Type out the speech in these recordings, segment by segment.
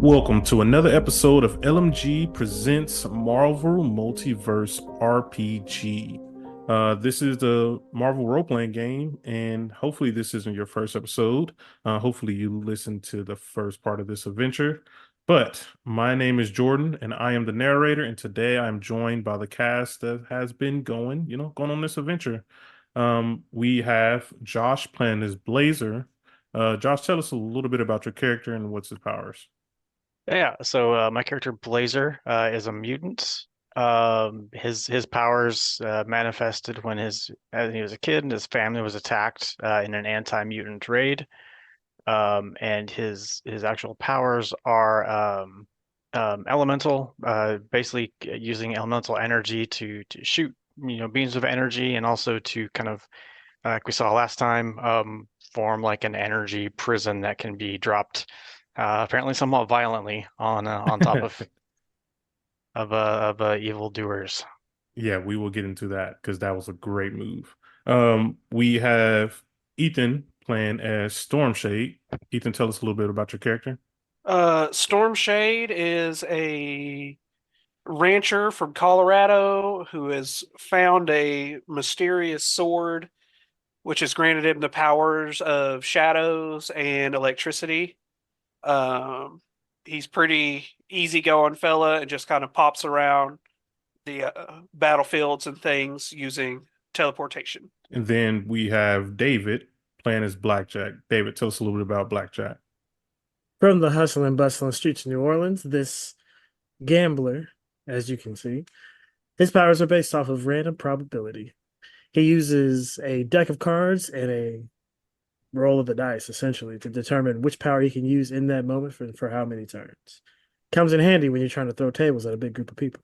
Welcome to another episode of LMG Presents Marvel Multiverse RPG. This is the Marvel role-playing game, and hopefully this isn't your first episode. Hopefully you listened to the first part of this adventure. But my name is Jordan, and I am the narrator, and today I'm joined by the cast that has been going on this adventure. We have Josh playing as Blazer. Josh, tell us a little bit about your character and what's his powers. Yeah, so my character Blazer is a mutant. His powers manifested when as he was a kid and his family was attacked in an anti-mutant raid. And his actual powers are elemental, basically using elemental energy to shoot beams of energy, and also to kind of like we saw last time, form like an energy prison that can be dropped apparently somewhat violently on top of evildoers. Yeah, we will get into that because that was a great move. We have Ethan playing as Stormshade. Ethan, tell us a little bit about your character. Stormshade is a rancher from Colorado who has found a mysterious sword which has granted him the powers of shadows and electricity. Um, he's pretty easygoing fella and just kind of pops around the battlefields and things using teleportation. And then we have David playing as Blackjack. David, tell us a little bit about Blackjack. From the hustle and bustling streets of New Orleans, this gambler, as you can see, his powers are based off of random probability. He uses a deck of cards and a roll of the dice, essentially, to determine which power he can use in that moment for how many turns. Comes in handy when you're trying to throw tables at a big group of people.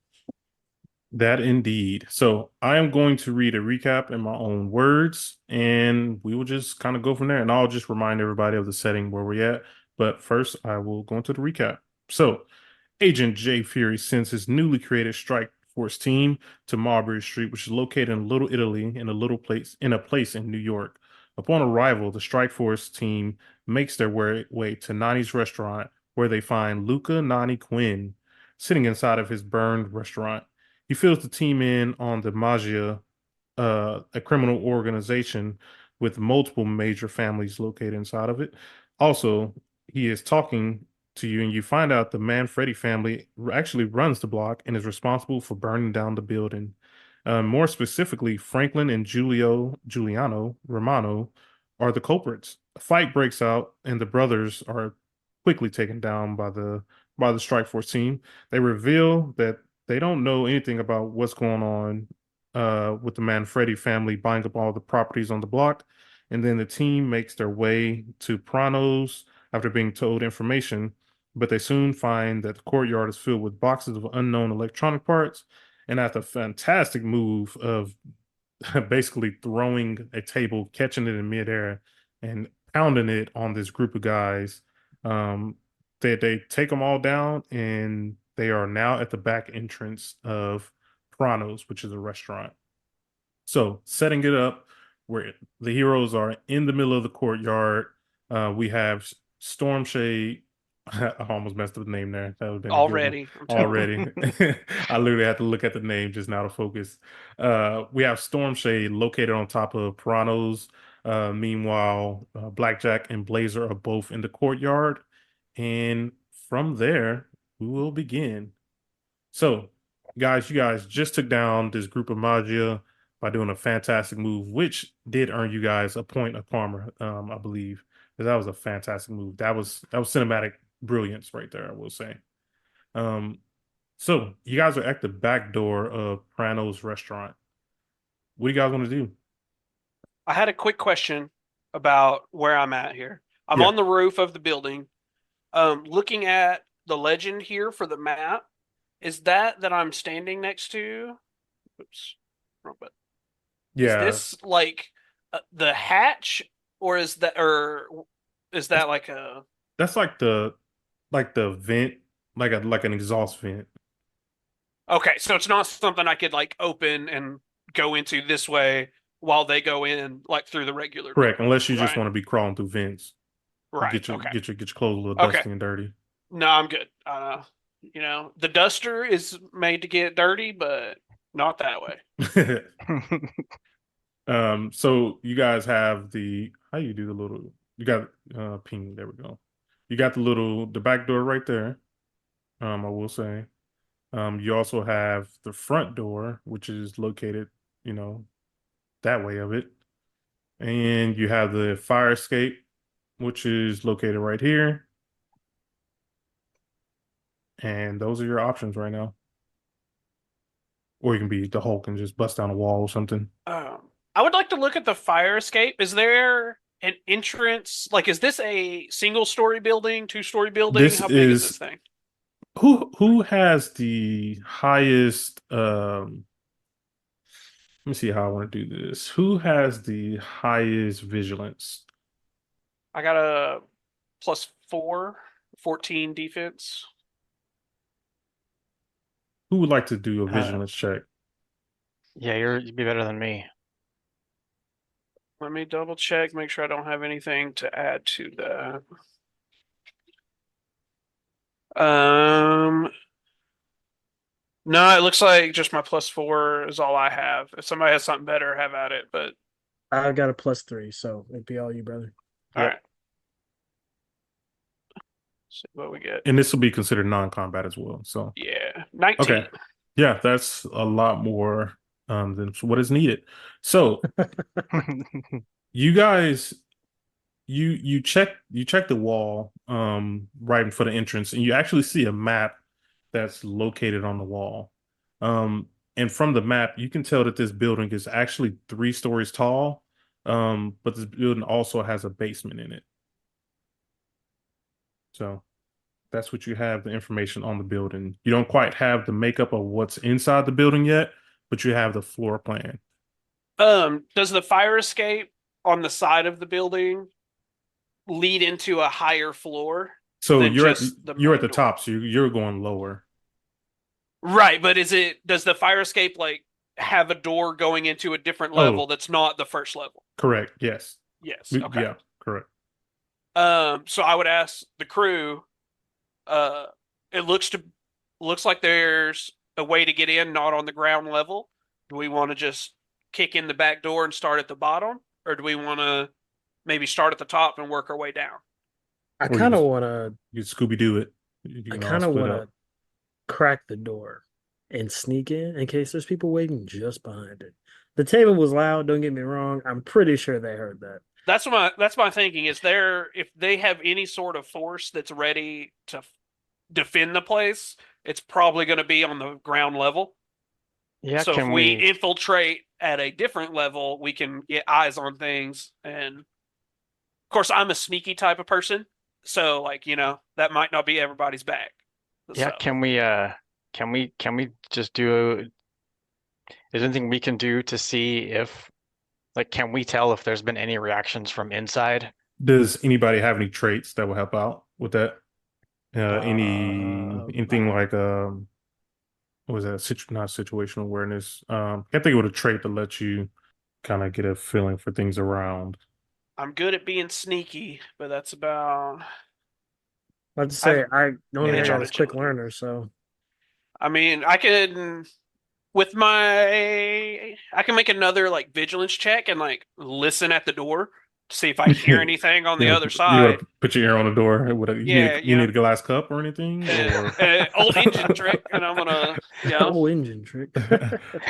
That indeed. So I am going to read a recap in my own words, and we will just kind of go from there. And I'll just remind everybody of the setting where we're at. But first, I will go into the recap. So, Agent J Fury sends his newly created Strike Force team to Marbury Street, which is located in Little Italy, in a place in New York. Upon arrival, the Strike Force team makes their way to Nani's restaurant, where they find Luca Nani Quinn sitting inside of his burned restaurant. He fills the team in on the Magia, a criminal organization with multiple major families located inside of it. Also, he is talking to you, and you find out the Manfredi family actually runs the block and is responsible for burning down the building. More specifically, Franklin and Giuliano Romano are the culprits. A fight breaks out, and the brothers are quickly taken down by the Strike Force team. They reveal that they don't know anything about what's going on with the Manfredi family buying up all the properties on the block. And then the team makes their way to Prano's after being told information, but they soon find that the courtyard is filled with boxes of unknown electronic parts. And after a fantastic move of basically throwing a table, catching it in midair, and pounding it on this group of guys, um, they take them all down, and they are now at the back entrance of Prano's, which is a restaurant. So, setting it up where the heroes are in the middle of the courtyard. We have Stormshade. I almost messed up the name there. That would have been a good one Already, I'm telling you. already. I literally had to look at the name just now to focus. We have Stormshade located on top of Prano's. Meanwhile, Blackjack and Blazer are both in the courtyard. And from there, we will begin. So, guys, you guys just took down this group of Magia by doing a fantastic move, which did earn you guys a point of karma, I believe. 'Cause that was a fantastic move. That was cinematic brilliance right there, I will say. Um, so you guys are at the back door of Prano's restaurant. What do you guys want to do? I had a quick question about where I'm at here. I'm Yeah, on the roof of the building. Looking at the legend here for the map, is that I'm standing next to? Oops, wrong button. Is yeah. this like the hatch, or is That's that like a? that's like the vent, like an exhaust vent. Okay, so it's not something I could like open and go into this way while they go in like through the regular Correct, door, unless you just right? want to be crawling through vents. Right. Get your Okay. get your get your clothes a little Okay. dusty and dirty. No, I'm good. The duster is made to get dirty, but not that way. So you guys have the how you do the little you got ping, there we go. You got the back door right there. I will say. You also have the front door, which is located, you know, that way of it. And you have the fire escape, which is located right here. And those are your options right now. Or you can be the Hulk and just bust down a wall or something. I would like to look at the fire escape. Is there an entrance? Like, is this a single story building, two-story building? This How big is this is thing? who has the highest let me see how I want to do this. Who has the highest vigilance? I got a +4, 14 defense. Who would like to do a Uh, vigilance check? yeah, you'd be better than me. Let me double check, make sure I don't have anything to add to that. No, it looks like just my +4 is all I have. If somebody has something better, have at it. But I got a +3, so it'd be all you, brother. all Yep. right, see what we get. And this will be considered non-combat as well. So Yeah, 19. okay. Yeah, that's a lot more than what is needed. So you guys you check the wall right in front of the entrance, and you actually see a map that's located on the wall. And from the map, you can tell that this building is actually 3 stories tall. But this building also has a basement in it. So that's what you have the information on the building. You don't quite have the makeup of what's inside the building yet, but you have the floor plan. Does the fire escape on the side of the building lead into a higher floor So than just the you're at main the door? top, so you're going lower. Right, but does the fire escape like have a door going into a different level Oh, that's not the first level? correct. Yes. Yes. Okay. Yeah, correct. So I would ask the crew, uh it looks like there's a way to get in not on the ground level. Do we want to just kick in the back door and start at the bottom? Or do we want to maybe start at the top and work our way down? I Or you kind can of want to. you Scooby Doo it. You I can all kind of split want up. to crack the door and sneak in case there's people waiting just behind it. The table was loud. Don't get me wrong. I'm pretty sure they heard that. That's my thinking. Is there if they have any sort of force that's ready to defend the place, it's probably going to be on the ground level. Yeah, So if can we we infiltrate at a different level, we can get eyes on things. And of course, I'm a sneaky type of person, so like that might not be everybody's bag. yeah, So can we just do is there anything we can do to see if like can we tell if there's been any reactions from inside? Does anybody have any traits that will help out with that? Um, Anything like what was that? Not situational awareness. Can't think of a trait to let you kind of get a feeling for things around. I'm good at being sneaky, but that's about. Let's I have say I normally I advantage got on this quick agility. learner, so I mean, I can with I can make another like vigilance check and like listen at the door to see if I hear anything on the other You want side. to put your ear on the door? Yeah, You need a glass cup or anything, or old engine trick, and I'm gonna, old engine trick.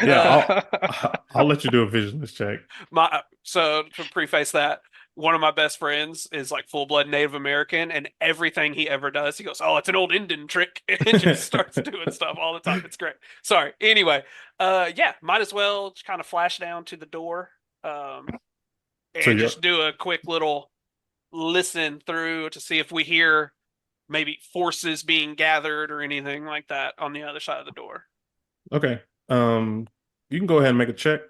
yeah, uh, I'll let you do a vigilance check. so to preface that, one of my best friends is like full blood Native American, and everything he ever does, he goes, "Oh, it's an old Indian trick," and just starts doing stuff all the time. It's great. Sorry. Anyway, yeah, might as well just kind of flash down to the door, So and you're just do a quick little listen through to see if we hear maybe forces being gathered or anything like that on the other side of the door. okay. You can go ahead and make a check.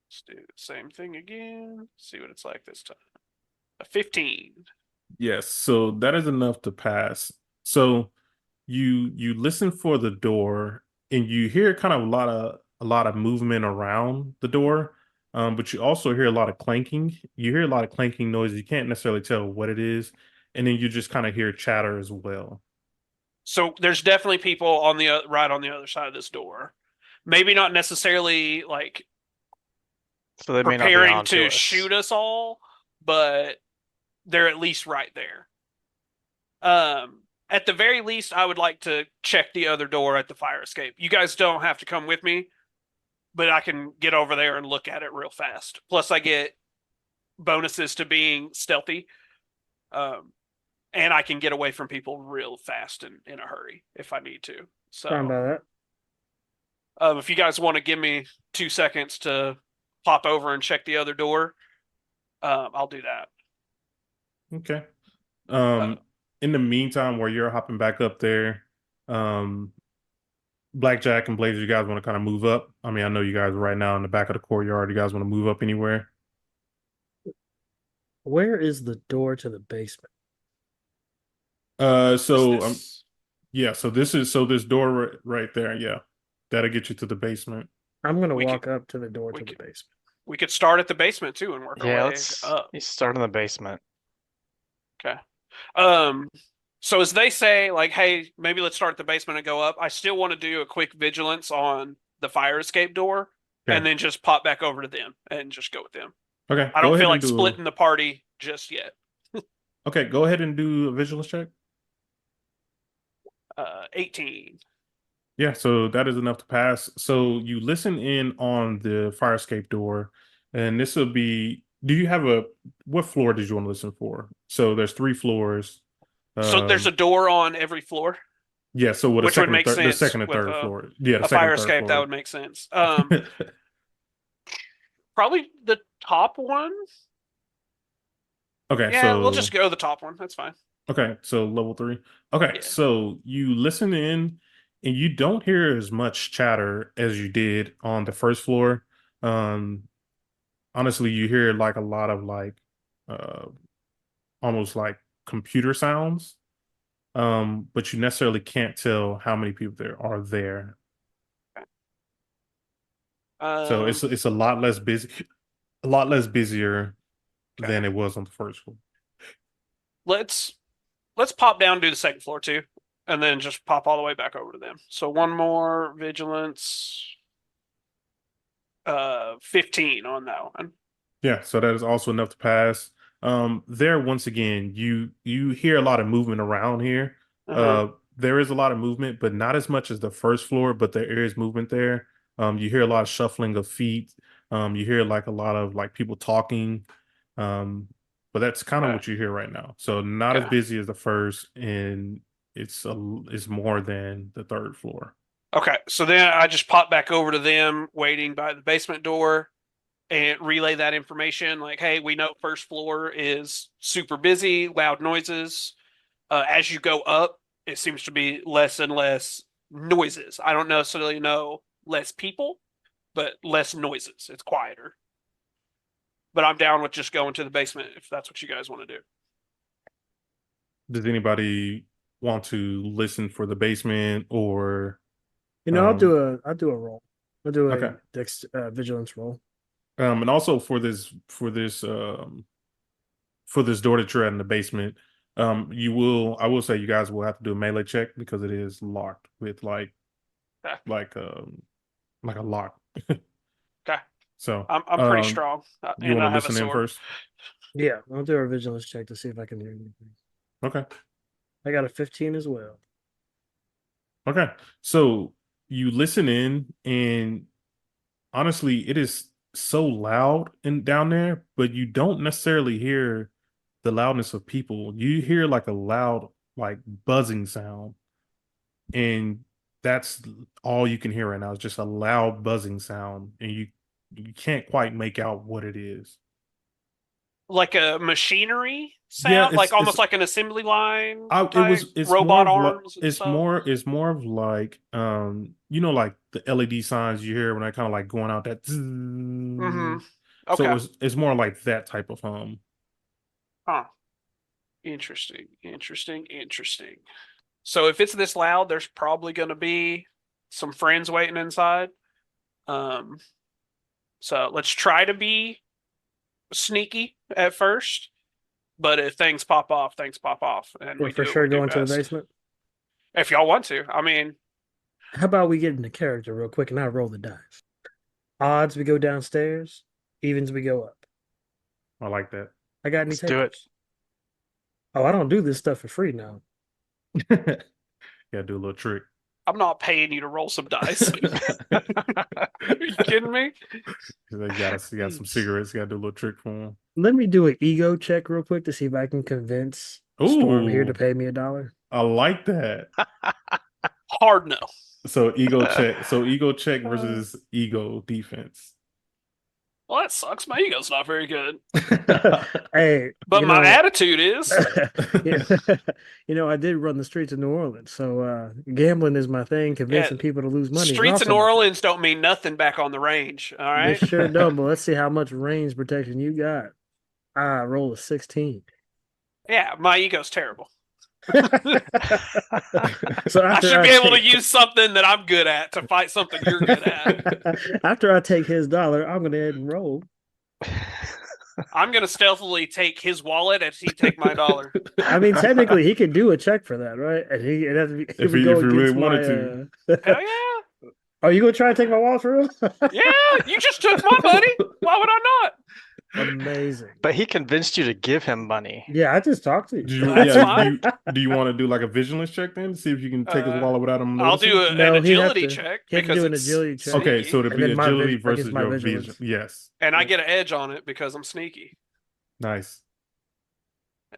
Let's do the same thing again. See what it's like this time. A 15. Yes, so that is enough to pass. So you listen for the door, and you hear kind of a lot of movement around the door. But you also hear a lot of clanking. You hear a lot of clanking noise. You can't necessarily tell what it is, and then you just kind of hear chatter as well. So there's definitely people on the right on the other side of this door. Maybe not necessarily like So they may not be preparing on to to us. shoot us all, but they're at least right there. At the very least, I would like to check the other door at the fire escape. You guys don't have to come with me, but I can get over there and look at it real fast. Plus, I get bonuses to being stealthy. And I can get away from people real fast and in a hurry if I need to. Fine So, by that. if you guys want to give me 2 seconds to pop over and check the other door, I'll do that. Okay. Uh, In the meantime, while you're hopping back up there, um, Blackjack and Blazer, you guys want to kind of move up? I mean, I know you guys are right now in the back of the courtyard. You guys want to move up anywhere? Where is the door to the basement? So this, yeah, so this door right there, yeah, that'll get you to the basement. I'm gonna we could walk up to the door we to the could basement. we could start at the basement too and work our Yeah, way let's up. start in the basement. Okay. Um, so as they say, like, hey, maybe let's start at the basement and go up. I still want to do a quick vigilance on the fire escape door, and Okay, then just pop back over to them and just go with them. okay, I go don't feel ahead and like do splitting the party just yet. okay, go ahead and do a vigilance check. 18. Yeah, so that is enough to pass. So you listen in on the fire escape door, and this will be. Do you have what floor did you want to listen for? So there's 3 floors. So there's a Um, door on every floor, yeah, so with which would make the sense second and with third floor. Yeah, the a second fire and third escape. That floor. would make sense. Probably the top one. Okay, Yeah, we'll just so go the top one. That's fine. okay, so level 3. Okay, Yeah. so you listen in and you don't hear as much chatter as you did on the first floor. Um, honestly, you hear like a lot of like uh almost like computer sounds. But you necessarily can't tell how many people there are there. So Um. it's a lot less busy, a lot less busier Okay. than it was on the first floor. Let's pop down and do the second floor too, and then just pop all the way back over to them. So one more vigilance. 15 on that one. Yeah, so that is also enough to pass. There once again, you hear a lot of movement around here. Uh-huh. There is a lot of movement, but not as much as the first floor, but there is movement there. You hear a lot of shuffling of feet. You hear like a lot of like people talking. But that's kind of Okay. what you hear right now. So not as Okay. busy as the first, and it's more than the third floor. Okay. So then I just pop back over to them waiting by the basement door and relay that information. Like, hey, we know first floor is super busy, loud noises. As you go up, it seems to be less and less noises. I don't necessarily know less people, but less noises. It's quieter. But I'm down with just going to the basement if that's what you guys want to do. Does anybody want to listen for the basement or I'll um do a roll. I'll do okay. a vigilance roll. And also for this door that you're at in the basement, I will say you guys will have to do a melee check because it is locked with Okay. like like a lock. Okay. So I'm pretty strong, you and want I to have a listen in sword. first? Yeah, I'll do a vigilance check to see if I can do anything. Okay. I got a 15 as well. Okay. So you listen in and honestly, it is so loud in down there, but you don't necessarily hear the loudness of people. You hear like a loud, like buzzing sound, and that's all you can hear right now. It's just a loud buzzing sound, and you can't quite make out what it is. Like a machinery Yeah, sound, like almost like an assembly line type it's more robot of like arms and stuff. it's more of like like the LED signs you hear when I kind of like going out that Mm-hmm. so Okay. it's more like that type of Huh. Interesting. Interesting. Interesting. So if it's this loud, there's probably going to be some friends waiting inside. Um. So let's try to be sneaky at first, but if things pop off, and We're we for do what sure we do going to the best. basement. If y'all want to, I mean, How about we get into character real quick and I roll the dice? Odds we go downstairs, evens we go up. I like that. I got any Let's do it. takers? Oh, I don't do this stuff for free now. Yeah, do a little trick. I'm not paying you to roll some dice. Are you kidding me? You got some cigarettes. You got to do a little trick for him. Let me do an ego check real quick to see if I can convince Storm here to Ooh, pay me $1. I like that. Hard no. So ego check. So ego check versus ego defense. Well, that sucks. My ego's not very good, Hey, but my attitude is. yeah, I did run the streets of New Orleans, so gambling is my thing. Convincing people to lose money. Streets of New Orleans don't mean nothing back on the range. All They right. sure don't. But let's see how much range protection you got. Roll a 16. Yeah, my ego's terrible. So I should be able to use something that I'm good at to fight something you're good at. After I take his $1, I'm gonna head and roll. I'm gonna stealthily take his wallet as he take my $1. I mean, technically, he could do a check for that, right? And it'd have to be, if he really wanted to. Hell yeah! Oh, you gonna try to take my wallet for real? Yeah, you just took my money. Why would I not? Amazing. But he convinced you to give him money. Yeah, I just talked to you. That's fine. Do you want to do like a vigilance check then to see if you can take his wallet without him I'll noticing? do an agility check because do an agility check. Okay, so it'd be agility versus my your vigilance. vision. Yes. And I get an edge on it because I'm sneaky. Nice.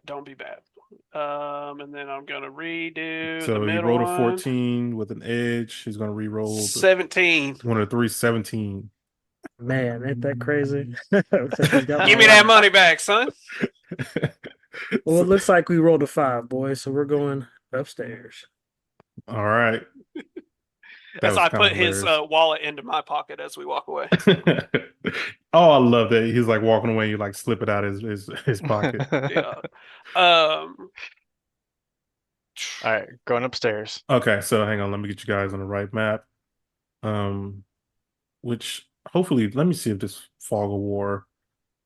Don't be bad. And then I'm gonna redo So the he middle rolled a one. 14 with an edge. He's gonna re-roll 17. one of the 3, 17. Man, ain't that crazy? Give me that money back, son. Well, it looks like we rolled a 5, boys. So we're going upstairs. All right. As I put his wallet into my pocket as we walk away. Oh, I love that. He's like walking away. You like slip it out his pocket. Yeah. All right, going upstairs. Okay, so hang on. Let me get you guys on the right map. Which hopefully, let me see if this fog of war.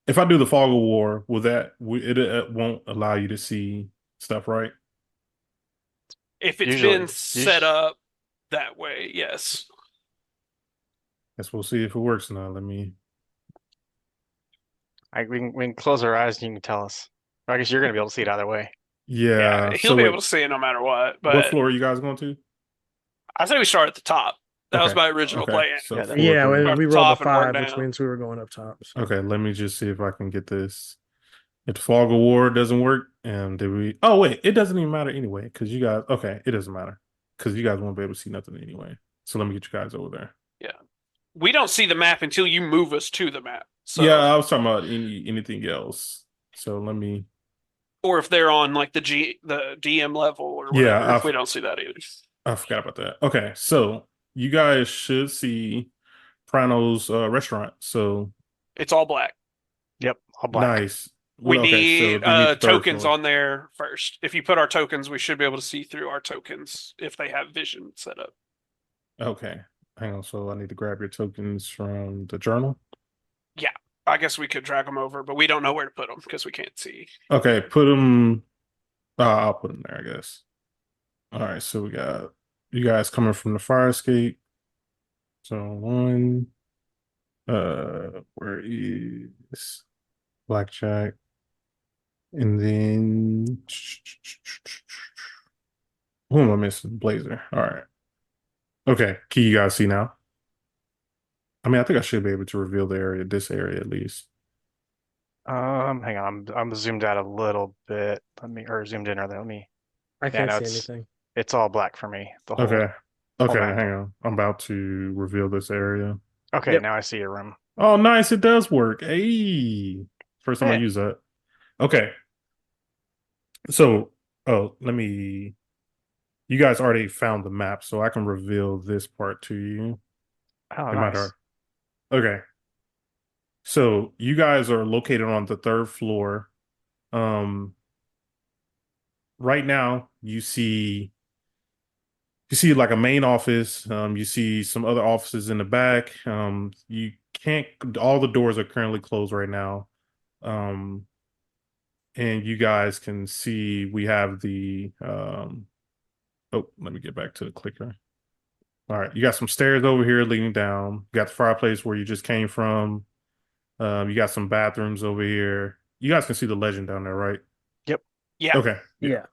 If I do the fog of war, will it won't allow you to see stuff, right? If it's been set up that way, yes. Guess we'll see if it works now. Let me. We can close our eyes and you can tell us. I guess you're gonna be able to see it either way. Yeah, he'll be able to see it no matter what. But what floor are you guys going to? I say we start at the top. That was my original plan. So we rolled a 5, which means we were going up top. So. Okay, let me just see if I can get this. If the fog of war doesn't work, and did we? Oh wait, it doesn't even matter anyway because you guys. Okay, it doesn't matter because you guys won't be able to see nothing anyway. So let me get you guys over there. Yeah, we don't see the map until you move us to the map. So. Yeah, I was talking about anything else. So let me. Or if they're on like the DM level or whatever, if we don't see that either. I forgot about that. Okay, so you guys should see Prano's restaurant. So it's all black. Yep, all black. Nice. We need tokens on there first. If you put our tokens, we should be able to see through our tokens if they have vision set up. Okay, hang on. So I need to grab your tokens from the journal. Yeah, I guess we could drag them over, but we don't know where to put them because we can't see. Okay, put them. I'll put them there, I guess. All right, so we got you guys coming from the fire escape. So one, where is Blackjack? And then who am I missing? Blazer. All right. Okay, can you guys see now? I mean, I think I should be able to reveal this area at least. Hang on, I'm zoomed out a little bit. Or zoomed in rather. I can't see anything. It's all black for me. The whole, okay, hang on. I'm about to reveal this area. Okay, now I see your room. Oh, nice! It does work. Hey, first time I use that. Okay. So, let me. You guys already found the map, so I can reveal this part to you. Oh, nice. Okay. So you guys are located on the 3rd floor. Right now you see like a main office. You see some other offices in the back. You can't. All the doors are currently closed right now. And you guys can see we have the Oh, let me get back to the clicker. All right, you got some stairs over here leading down. You got the fireplace where you just came from. You got some bathrooms over here. You guys can see the legend down there, right? Yep. Yeah. Okay. Yeah.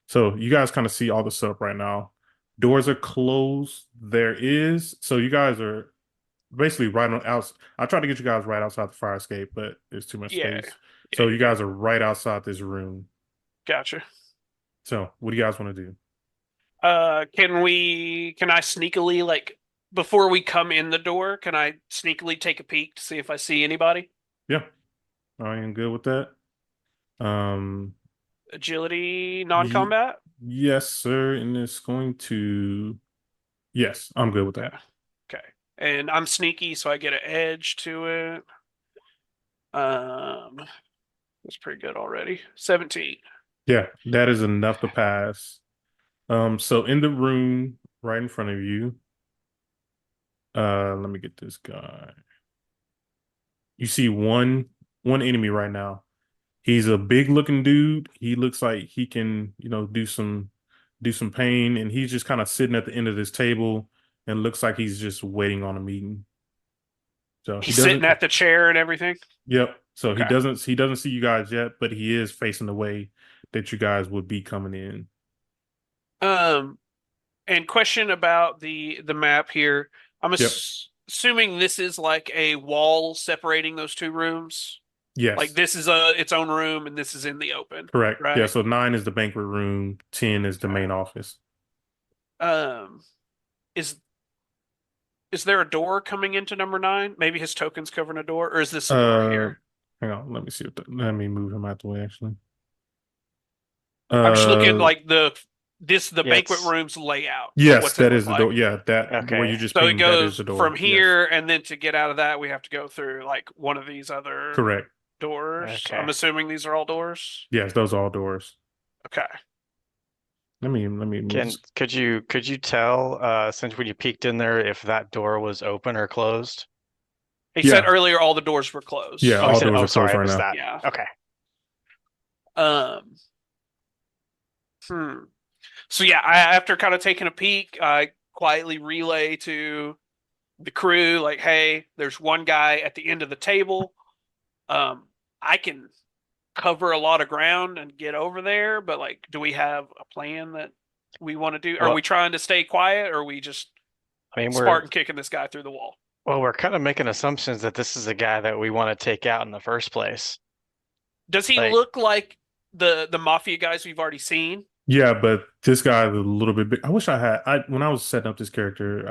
So you guys kind of see all the setup right now. Doors are closed. There is, so you guys are basically right on out. I tried to get you guys right outside the fire escape, but there's too much Yeah. space. Yeah. So you guys are right outside this room. Gotcha. So what do you guys want to do? Can I sneakily, like, before we come in the door, can I sneakily take a peek to see if I see anybody? Yeah, I am good with that. Um, Agility, y non-combat? yes, sir. And it's going to, yes, I'm good with that. Yeah. Okay. And I'm sneaky, so I get an edge to it. That's pretty good already. 17. Yeah, that is enough to pass. So in the room right in front of you, let me get this guy. You see one enemy right now. He's a big looking dude. He looks like he can, do some pain, and he's just kind of sitting at the end of this table and looks like he's just waiting on a meeting. So he He's sitting doesn't, at the chair and everything. yep. So he Okay. doesn't see you guys yet, but he is facing the way that you guys would be coming in. Um, and question about the map here. I'm Yep. assuming this is like a wall separating those two rooms. Like Yes. this is its own room and this is in the open, Correct. Yeah. right? So 9 is the banquet room, 10 is the Okay. main office. Um, is there a door coming into number 9? Maybe his token's covering a door, or is this a door Uh, here? hang on. Let me move him out the way. Actually. I'm just looking Uh, like the Yeah, banquet it's room's layout of yes, what's it that look is the door. like. Yeah, that where you okay. just So it pinged. That is goes the from door. Yes. here, and then to get out of that, we have to go through like one of these other Correct. doors. I'm Okay. assuming these are all doors. Yes, those are all doors. Okay. Let me move Can this. could you tell since when you peeked in there if that door was open or closed? He said Yeah. earlier all the doors were closed. Yeah, Oh, he all said, doors oh, are closed sorry, I right missed now. that. Yeah. Okay. Um. Hmm. So yeah, after kind of taking a peek, I quietly relay to the crew like, "Hey, there's one guy at the end of the table. I can cover a lot of ground and get over there, but like, do we have a plan that we want to do? Are Well, we trying to stay quiet, or are we just I mean, Spartan kicking this guy through the wall?" we're kind of making assumptions that this is a guy that we want to take out in the first place. Does he Like, look like the mafia guys we've already seen? Yeah, but this guy is a little bit big. I wish I had. When I was setting up this character,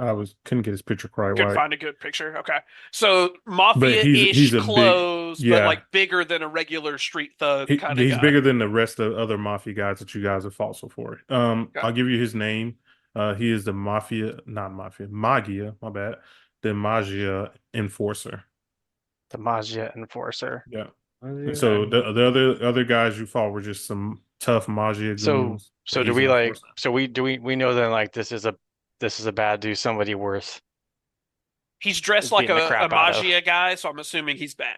couldn't get his picture quite Couldn't right. find a good picture. Okay, so But he's mafia-ish a big. clothes, but Yeah, like bigger than a regular street thug kind of he's guy. bigger than the rest of the other mafia guys that you guys have fought so for. Okay. I'll give you his name. He is the mafia, not mafia, magia. My bad. The magia enforcer. the Magia Enforcer. Yeah. And so Okay. the other guys you fought were just some tough magia So goons, but so do he's an we like enforcer. so we know then like this is a bad dude, somebody worth He's dressed like beating the a crap out of. magia guy, so I'm assuming he's bad.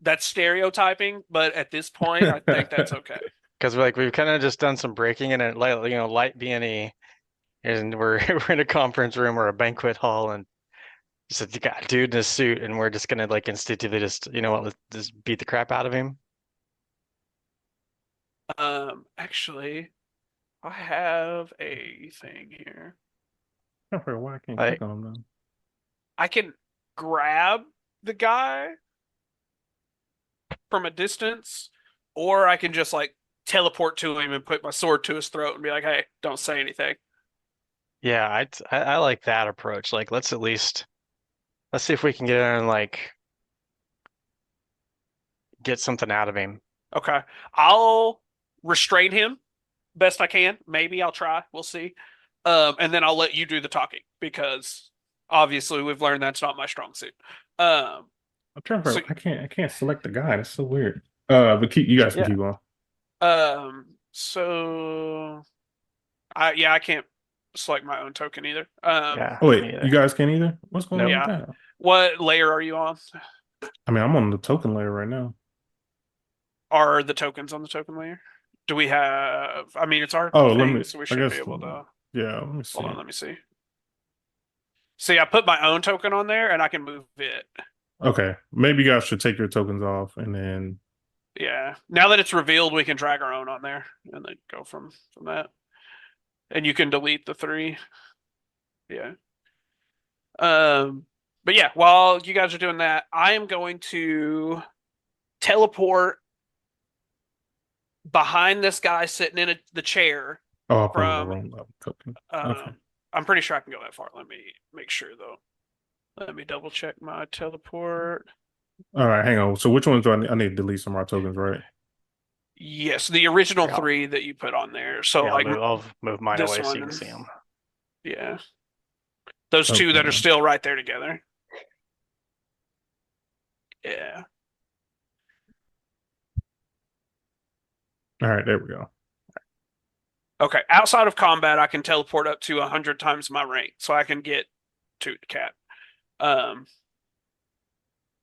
That's stereotyping, but at this point, I think that's okay. Because we've kind of just done some breaking in it, like light B&E, and we're we're in a conference room or a banquet hall, and just you got a dude in a suit, and we're just gonna like instinctively just let's just beat the crap out of him. Actually, I have a thing here. I forgot why I can't Like click on him now. I can grab the guy from a distance, or I can just like teleport to him and put my sword to his throat and be like, "Hey, don't say anything." yeah, I like that approach. Like let's see if we can get in and like get something out of him. Okay, I'll restrain him best I can. Maybe I'll try. We'll see. And then I'll let you do the talking because obviously we've learned that's not my strong suit. Um, I'm trying so to. I can't select the guy. That's so weird. But you guys can Yeah. keep on. so I can't select my own token either. Yeah, Oh wait, me you either. guys can't either. What's going on Nope. with Yeah. that? What layer are you on? I mean, I'm on the token layer right now. Are the tokens on the token layer? Do we have? I mean, it's our Oh, thing, so we I should be guess. able to. Yeah, let me see. Hold on, let me see. See, I put my own token on there, and I can move it. Okay, maybe you guys should take your tokens off and then. Yeah. Now that it's revealed, we can drag our own on there and then go from that. And you can delete the 3. Yeah. But yeah, while you guys are doing that, I am going to teleport behind this guy sitting in the chair Oh, I put in the from wrong token. Okay. I'm pretty sure I can go that far. Let me make sure though. Let me double check my teleport. All right, hang on. So which ones do I need to delete some more tokens, right? Yes, the original Yeah. 3 that you put on there. So Yeah, like I'll move mine this away so one you can and see them. yeah. Those 2 that are Okay. still right there together. Yeah. All right, there we go. Okay. Outside of combat, I can teleport up to 100 times my rank, so I can get to cat.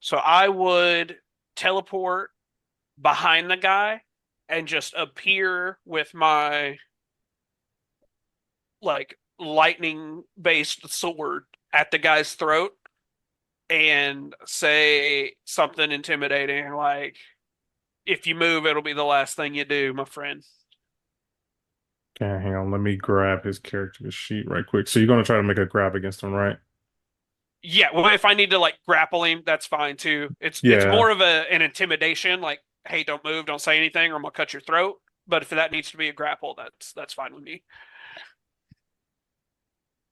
So I would teleport behind the guy and just appear with my like lightning based sword at the guy's throat and say something intimidating like, if you move, it'll be the last thing you do, my friend. Okay, hang on. Let me grab his character sheet right quick. So you're gonna try to make a grab against him, right? Yeah, well, if I need to like grapple him, that's fine too. It's Yeah. more of an intimidation, like, hey, don't move, don't say anything, or I'm gonna cut your throat. But if that needs to be a grapple, that's fine with me.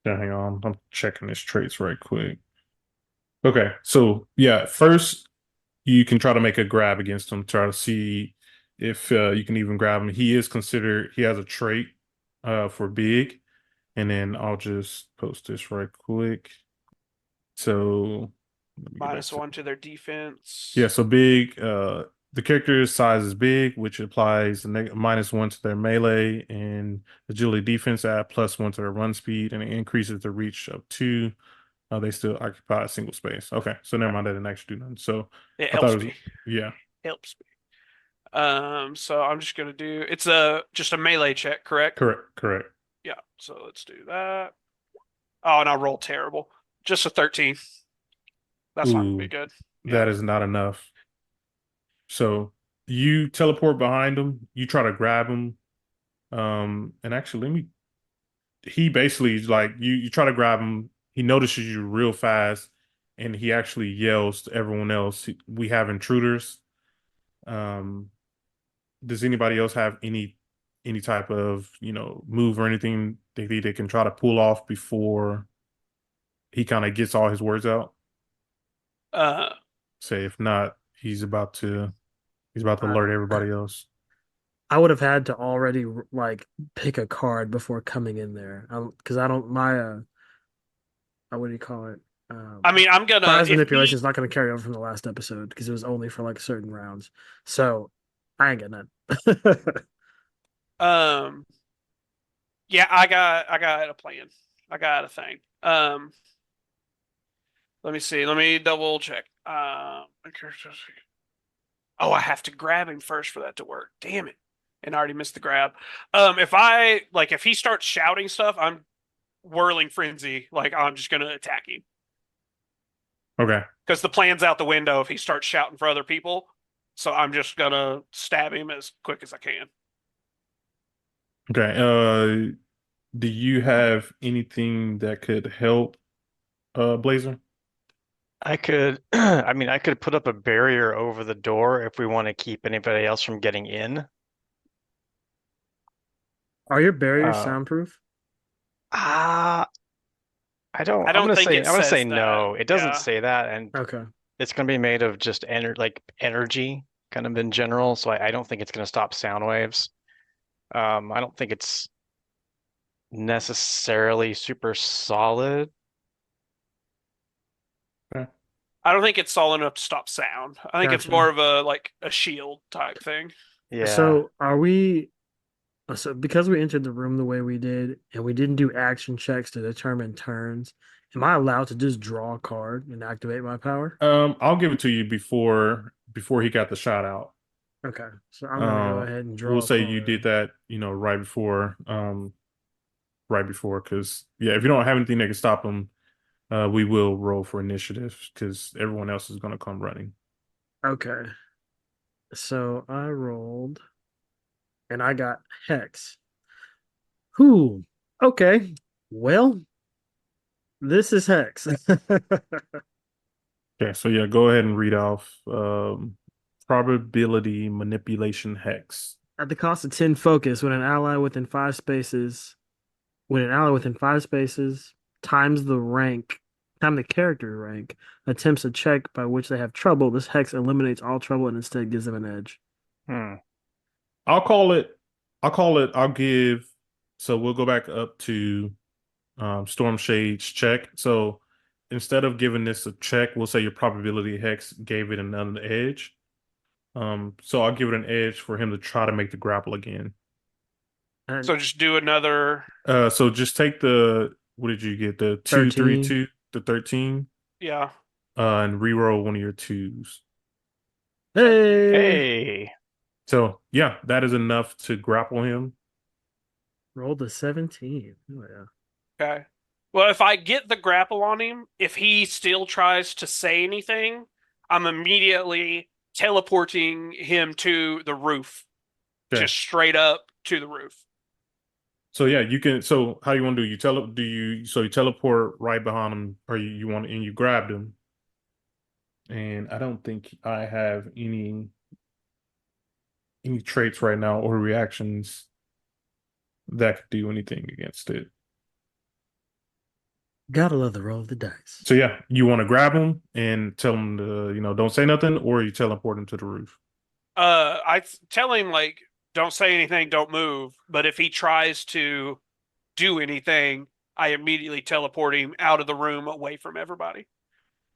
Yeah, hang on. I'm checking his traits right quick. Okay, so yeah, first you can try to make a grab against him, try to see if you can even grab him. He has a trait for big, and then I'll just post this right quick. So let me get back to -1 to their defense. yeah, so big, the character's size is big, which applies -1 to their melee and agility defense, add +1 to their run speed, and it increases the reach of 2. They still occupy a single space. Okay, so never mind, that didn't actually do nothing. So It I thought it helps was, me. yeah, Helps me. So I'm just gonna do it's just a melee check, correct? correct. Yeah. So let's do that. Oh, and I roll terrible. Just a 13. That's not gonna be Ooh, good. Yeah. that is not enough. So you teleport behind him, you try to grab him. And actually, he basically is like you try to grab him, he notices you real fast, and he actually yells to everyone else, "We have intruders." Um, does anybody else have any type of, move or anything they can try to pull off before he kind of gets all his words out? Uh, Say if not, he's about to I, alert everybody else. I would have had to already like pick a card before coming in there, because I don't my what do you call it? I mean, I'm gonna Prize if manipulation he is not going to carry over from the last episode because it was only for like certain rounds. So I ain't getting that. um yeah, I got a plan. I got a thing. Let me see. Let me double check. Oh, I have to grab him first for that to work. Damn it. And I already missed the grab. If he starts shouting stuff, I'm whirling frenzy. Like I'm just gonna attack him. Okay. Because the plan's out the window if he starts shouting for other people. So I'm just gonna stab him as quick as I can. Okay. Do you have anything that could help Blazer? I could, I mean, I could put up a barrier over the door if we want to keep anybody else from getting in. Are your barriers Uh, soundproof? ah, I don't. I don't think it I'm gonna say says that. no. It doesn't Yeah. say that, and Okay. it's gonna be made of just energy, kind of in general. So I don't think it's gonna stop sound waves. I don't think it's necessarily super solid. Okay. I don't think it's solid enough to stop sound. I think it's Gotcha. more of a shield type thing. Yeah. So are we? So because we entered the room the way we did, and we didn't do action checks to determine turns, am I allowed to just draw a card and activate my power? I'll give it to you before he got the shot out. Okay, so I'm gonna go ahead and We'll draw a say you did card. that, right before right before, because yeah, if you don't have anything that can stop him, we will roll for initiative because everyone else is going to come running. Okay. So I rolled and I got Hex. Who? Okay. Well, this is Hex. Okay, so yeah, go ahead and read off probability manipulation hex. At the cost of 10 focus, when an ally within 5 spaces times the rank, time the character rank, attempts a check by which they have trouble, this hex eliminates all trouble and instead gives them an edge. Hmm. I'll call it. I'll give. So we'll go back up to Storm Shade's check. So instead of giving this a check, we'll say your probability hex gave it another edge. So I'll give it an edge for him to try to make the grapple again. And So just do another. So just take the what did you get? The two, three, 13. two, the 13, Yeah. and reroll one of your twos. Hey! Hey. So yeah, that is enough to grapple him. Rolled a 17. Oh, yeah. Okay. Well, if I get the grapple on him, if he still tries to say anything, I'm immediately teleporting him to the roof, Okay. just straight up to the roof. So yeah, you can. So how you want to do? So you teleport right behind him, or you want and you grabbed him. And I don't think I have any traits right now or reactions that could do anything against it. Gotta love the roll of the dice. So yeah, you want to grab him and tell him to, don't say nothing, or you teleport him to the roof. I tell him like, don't say anything, don't move. But if he tries to do anything, I immediately teleport him out of the room, away from everybody.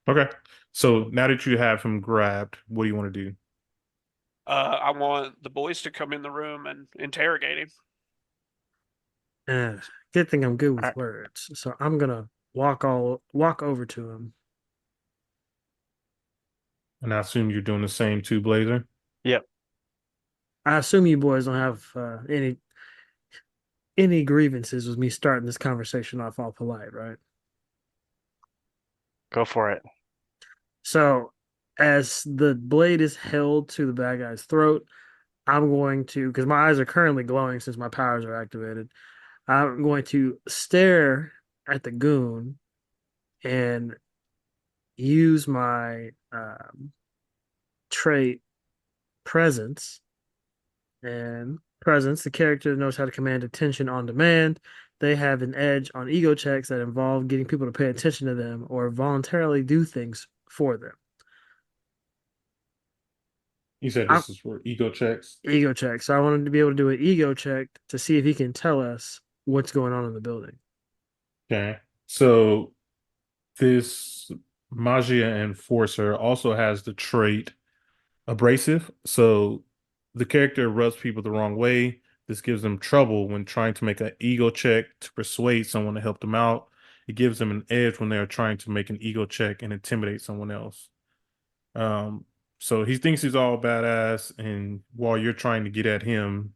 Okay. So now that you have him grabbed, what do you want to do? I want the boys to come in the room and interrogate him. Good thing I'm good All with right. words. So I'm gonna walk over to him. And I assume you're doing the same too, Blazer. Yep. I assume you boys don't have any grievances with me starting this conversation off all polite, right? Go for it. So, as the blade is held to the bad guy's throat, I'm going to, because my eyes are currently glowing since my powers are activated, I'm going to stare at the goon and use my trait presence. And presence, the character knows how to command attention on demand. They have an edge on ego checks that involve getting people to pay attention to them or voluntarily do things for them. You said I'm this is for ego checks. ego check. So I wanted to be able to do an ego check to see if he can tell us what's going on in the building. Okay. So this Magia Enforcer also has the trait abrasive. So the character rubs people the wrong way. This gives them trouble when trying to make an ego check to persuade someone to help them out. It gives them an edge when they're trying to make an ego check and intimidate someone else. Um, so he thinks he's all badass, and while you're trying to get at him,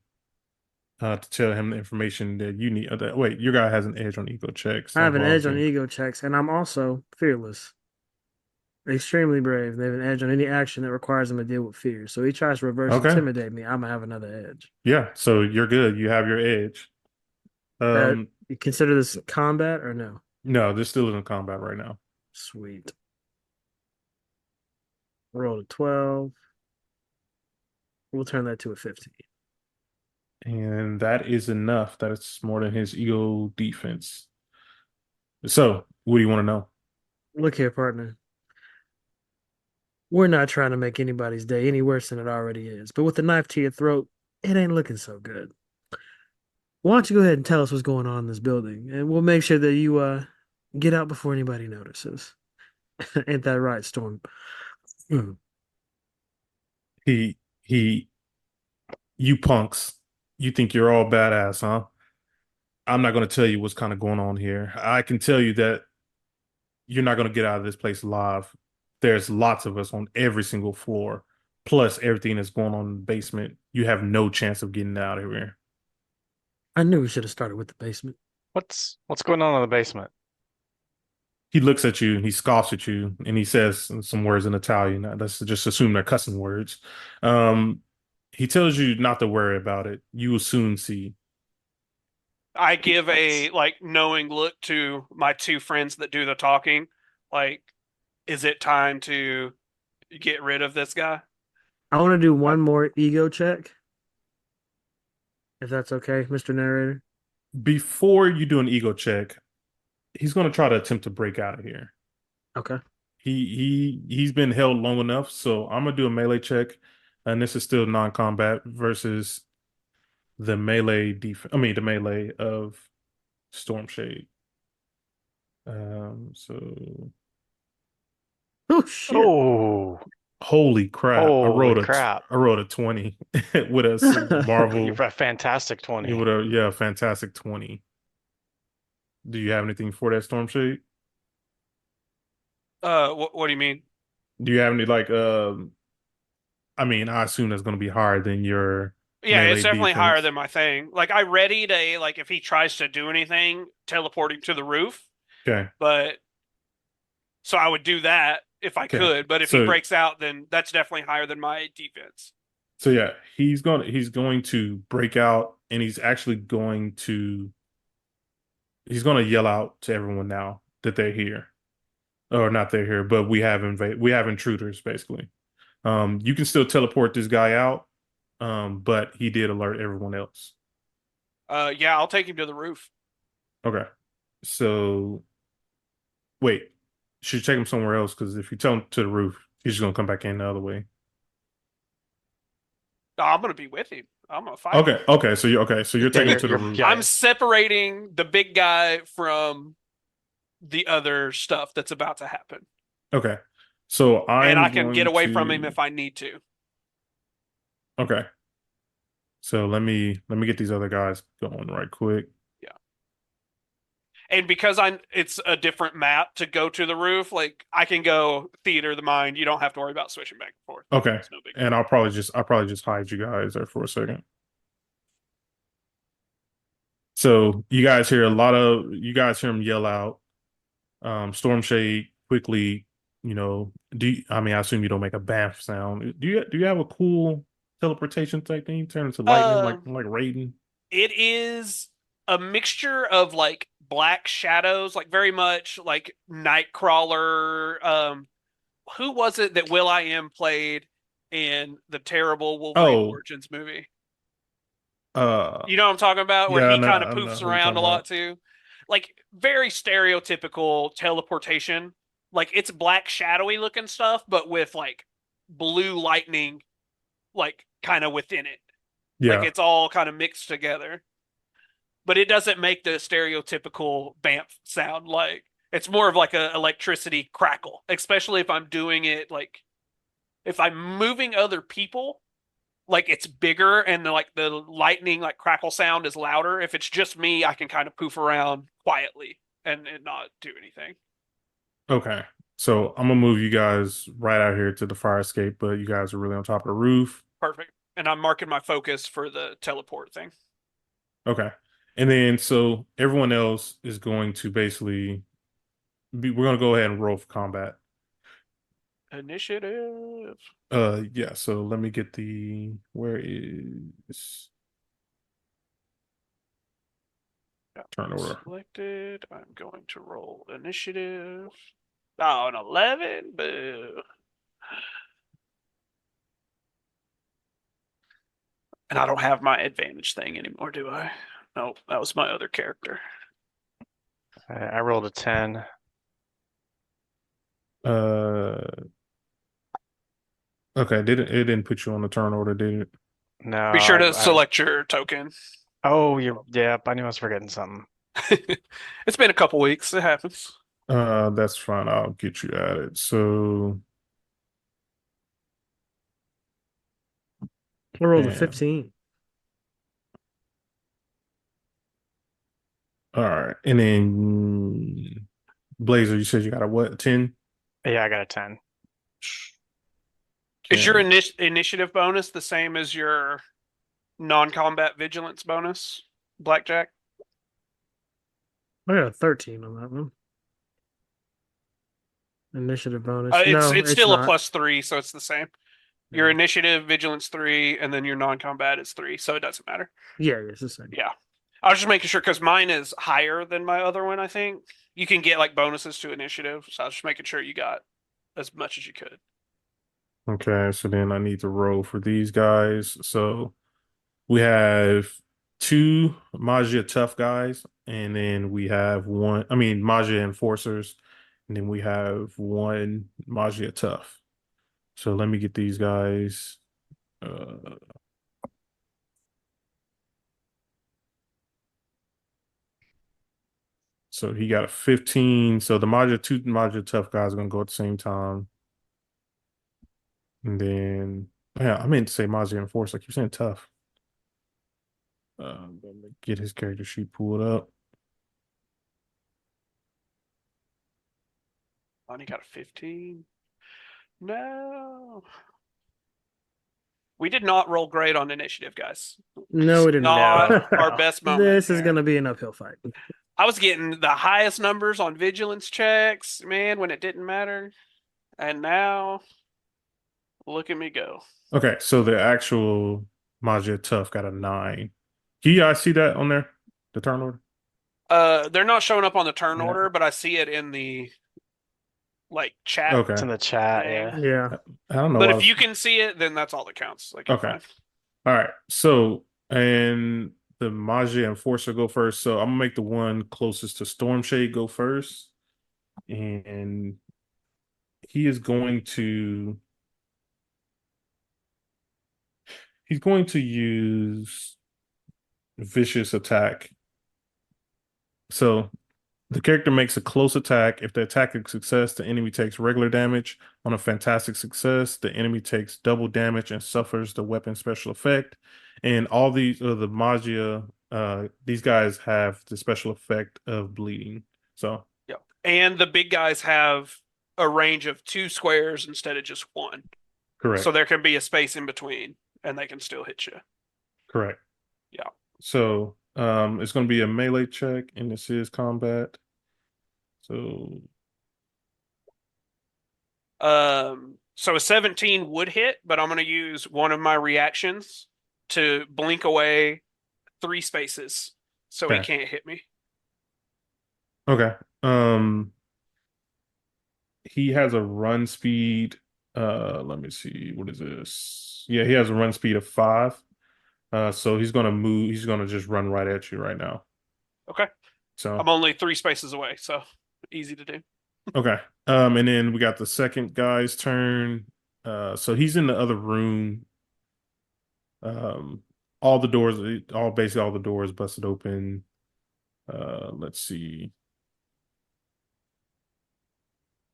to tell him the information that you need. Wait, your guy has an edge on ego checks I that have an edge involves on him. ego checks, and I'm also fearless, extremely brave. They have an edge on any action that requires them to deal with fear. So he tries to reverse Okay. intimidate me. I'm gonna have another edge. Yeah, so you're good. You have your edge. Um, You consider this combat or no? no, they're still in combat right now. Sweet. Roll a 12. We'll turn that to a 15. And that is enough. That is more than his ego defense. So, what do you want to know? Look here, partner. We're not trying to make anybody's day any worse than it already is. But with the knife to your throat, it ain't looking so good. Why don't you go ahead and tell us what's going on in this building, and we'll make sure that you get out before anybody notices. Ain't that right, Storm? Mm. He, you punks, you think you're all badass, huh? I'm not going to tell you what's kind of going on here. I can tell you that you're not going to get out of this place alive. There's lots of us on every single floor, plus everything that's going on in the basement. You have no chance of getting out of here. I knew we should have started with the basement. What's going on in the basement? He looks at you, he scoffs at you, and he says some words in Italian. Let's just assume they're cussing words. Um, he tells you not to worry about it. You will soon see. I give a like knowing look to my two friends that do the talking. Like, is it time to get rid of this guy? I want to do Uh, one more ego check, if that's okay, Mr. Narrator. Before you do an ego check, he's going to try to attempt to break out of here. Okay. He's been held long enough, so I'm gonna do a melee check, and this is still non-combat versus the melee the melee of Stormshade. So Oh shit. Oh, holy crap! holy crap. I rolled a 20 with You've a fantastic 20. with a yeah fantastic 20. Do you have anything for that Stormshade? what do you mean? Do you have any I mean, I assume that's gonna be higher than your Yeah, it's melee definitely higher defense. than my thing. Like I readied a like if he tries to do anything, teleporting to the roof. Okay, But so I would do that if I okay. could. But if he So breaks out, then that's definitely higher than my defense. So yeah, he's going to break out and he's going to yell out to everyone now that they're here. Or not they're here, but we have intruders basically. You can still teleport this guy out, but he did alert everyone else. Yeah, I'll take him to the roof. Okay. So wait, should take him somewhere else because if you tell him to the roof, he's just gonna come back in the other way. No, I'm gonna be with him. I'm gonna fight him. Okay, so you're Yeah, taking him to the roof. I'm separating the big guy from the other stuff that's about to happen. Okay. So And I I'm can get going away from him to if I need to. okay. So let me get these other guys going right quick. Yeah. And because it's a different map to go to the roof, like I can go theater of the mind. You don't have to worry about switching back and forth. Okay. It's no big And deal. I'll probably just hide you guys there for a second. So you guys hear him yell out, Stormshade quickly, I mean I assume you don't make a bath sound. Do you have a cool teleportation type thing? Turn into lightning Uh, like Raiden? it is a mixture of like black shadows, like very much like Nightcrawler. Who was it that Will I Am played in the terrible Wolverine Oh, Origins movie? uh You know what I'm talking about? Where yeah, he kind of I know poofs who you're around talking a lot about. too. Like very stereotypical teleportation. Like it's black shadowy looking stuff, but with like blue lightning like kind of within it. Like Yeah. it's all kind of mixed together. But it doesn't make the stereotypical BAMF sound like it's more of like a electricity crackle, especially if I'm doing it like if I'm moving other people, like it's bigger and like the lightning like crackle sound is louder. If it's just me, I can kind of poof around quietly and not do anything. Okay. So I'm gonna move you guys right out here to the fire escape, but you guys are really on top of the roof. Perfect. And I'm marking my focus for the teleport thing. Okay. And then so everyone else is going to basically we're gonna go ahead and roll for combat. Initiative. Yeah, so let me get where is turn order. Selected. I'm going to roll initiative. Oh, an 11? Boo. And I don't have my advantage thing anymore, do I? Nope, that was my other character. I rolled a 10. Uh okay, it didn't put you on the turn order, did it? No, Be sure to I select your token. oh, yeah, I knew I was forgetting something. It's been a couple weeks. It happens. That's fine. I'll get you added. So I rolled a and 15. all right. And then Blazer, you said you got a what, 10? Yeah, I got a 10. Is your Okay. initiative bonus the same as your non-combat vigilance bonus, Blackjack? I got a 13 on that one. Initiative bonus. It's No, it's it's still a not. +3, so it's the same. Your Yeah, initiative, vigilance 3, and then your non-combat is 3, so it doesn't matter. yeah, it's the same. Yeah. I was just making sure because mine is higher than my other one, I think. You can get like bonuses to initiative, so I was just making sure you got as much as you could. Okay, so then I need to roll for these guys. So we have two Magia tough guys, and then we have one, I mean, Magia enforcers, and then we have one Magia tough. So let me get these guys. Uh, so he got a 15. So the Magia, two Magia tough guys are going to go at the same time. And then, yeah, I meant to say Magia enforcer. I keep saying tough. Let me get his character sheet pulled up. Lonnie got a 15. No. We did not roll great on initiative, guys. No, we did Not No, not. our no. best moment This is here. gonna be an uphill fight. I was getting the highest numbers on vigilance checks, man, when it didn't matter. And now, look at me go. Okay, so the actual Magia Tough got a 9. Can you guys see that on there? The turn order? They're not showing up on the turn Yeah. order, but I see it in the like chat It's Okay. in the chat, thing. yeah. Yeah. I don't know But why I if was you can see it, then that's all that counts. Like you're okay. fine. All right. So and the Magia Enforcer go first. So I'm gonna make the one closest to Stormshade go first. And he is going to he's going to use vicious attack. So the character makes a close attack. If the attack is a success, the enemy takes regular damage. On a fantastic success, the enemy takes double damage and suffers the weapon special effect. And all these the Magia, these guys have the special effect of bleeding. So Yeah. And the big guys have a range of 2 squares instead of just one. So correct, there can be a space in between and they can still hit you. correct. Yeah. So it's going to be a melee check, and this is combat. So So a 17 would hit, but I'm going to use one of my reactions to blink away 3 spaces so he okay, can't hit me. okay. Um, he has a run speed. Let me see. What is this? Yeah, he has a run speed of 5. So he's gonna move. He's gonna just run right at you right now. Okay. So I'm only 3 spaces away, so easy to do. okay. And then we got the second guy's turn. So he's in the other room. Um, all the doors, all basically all the doors busted open. Let's see.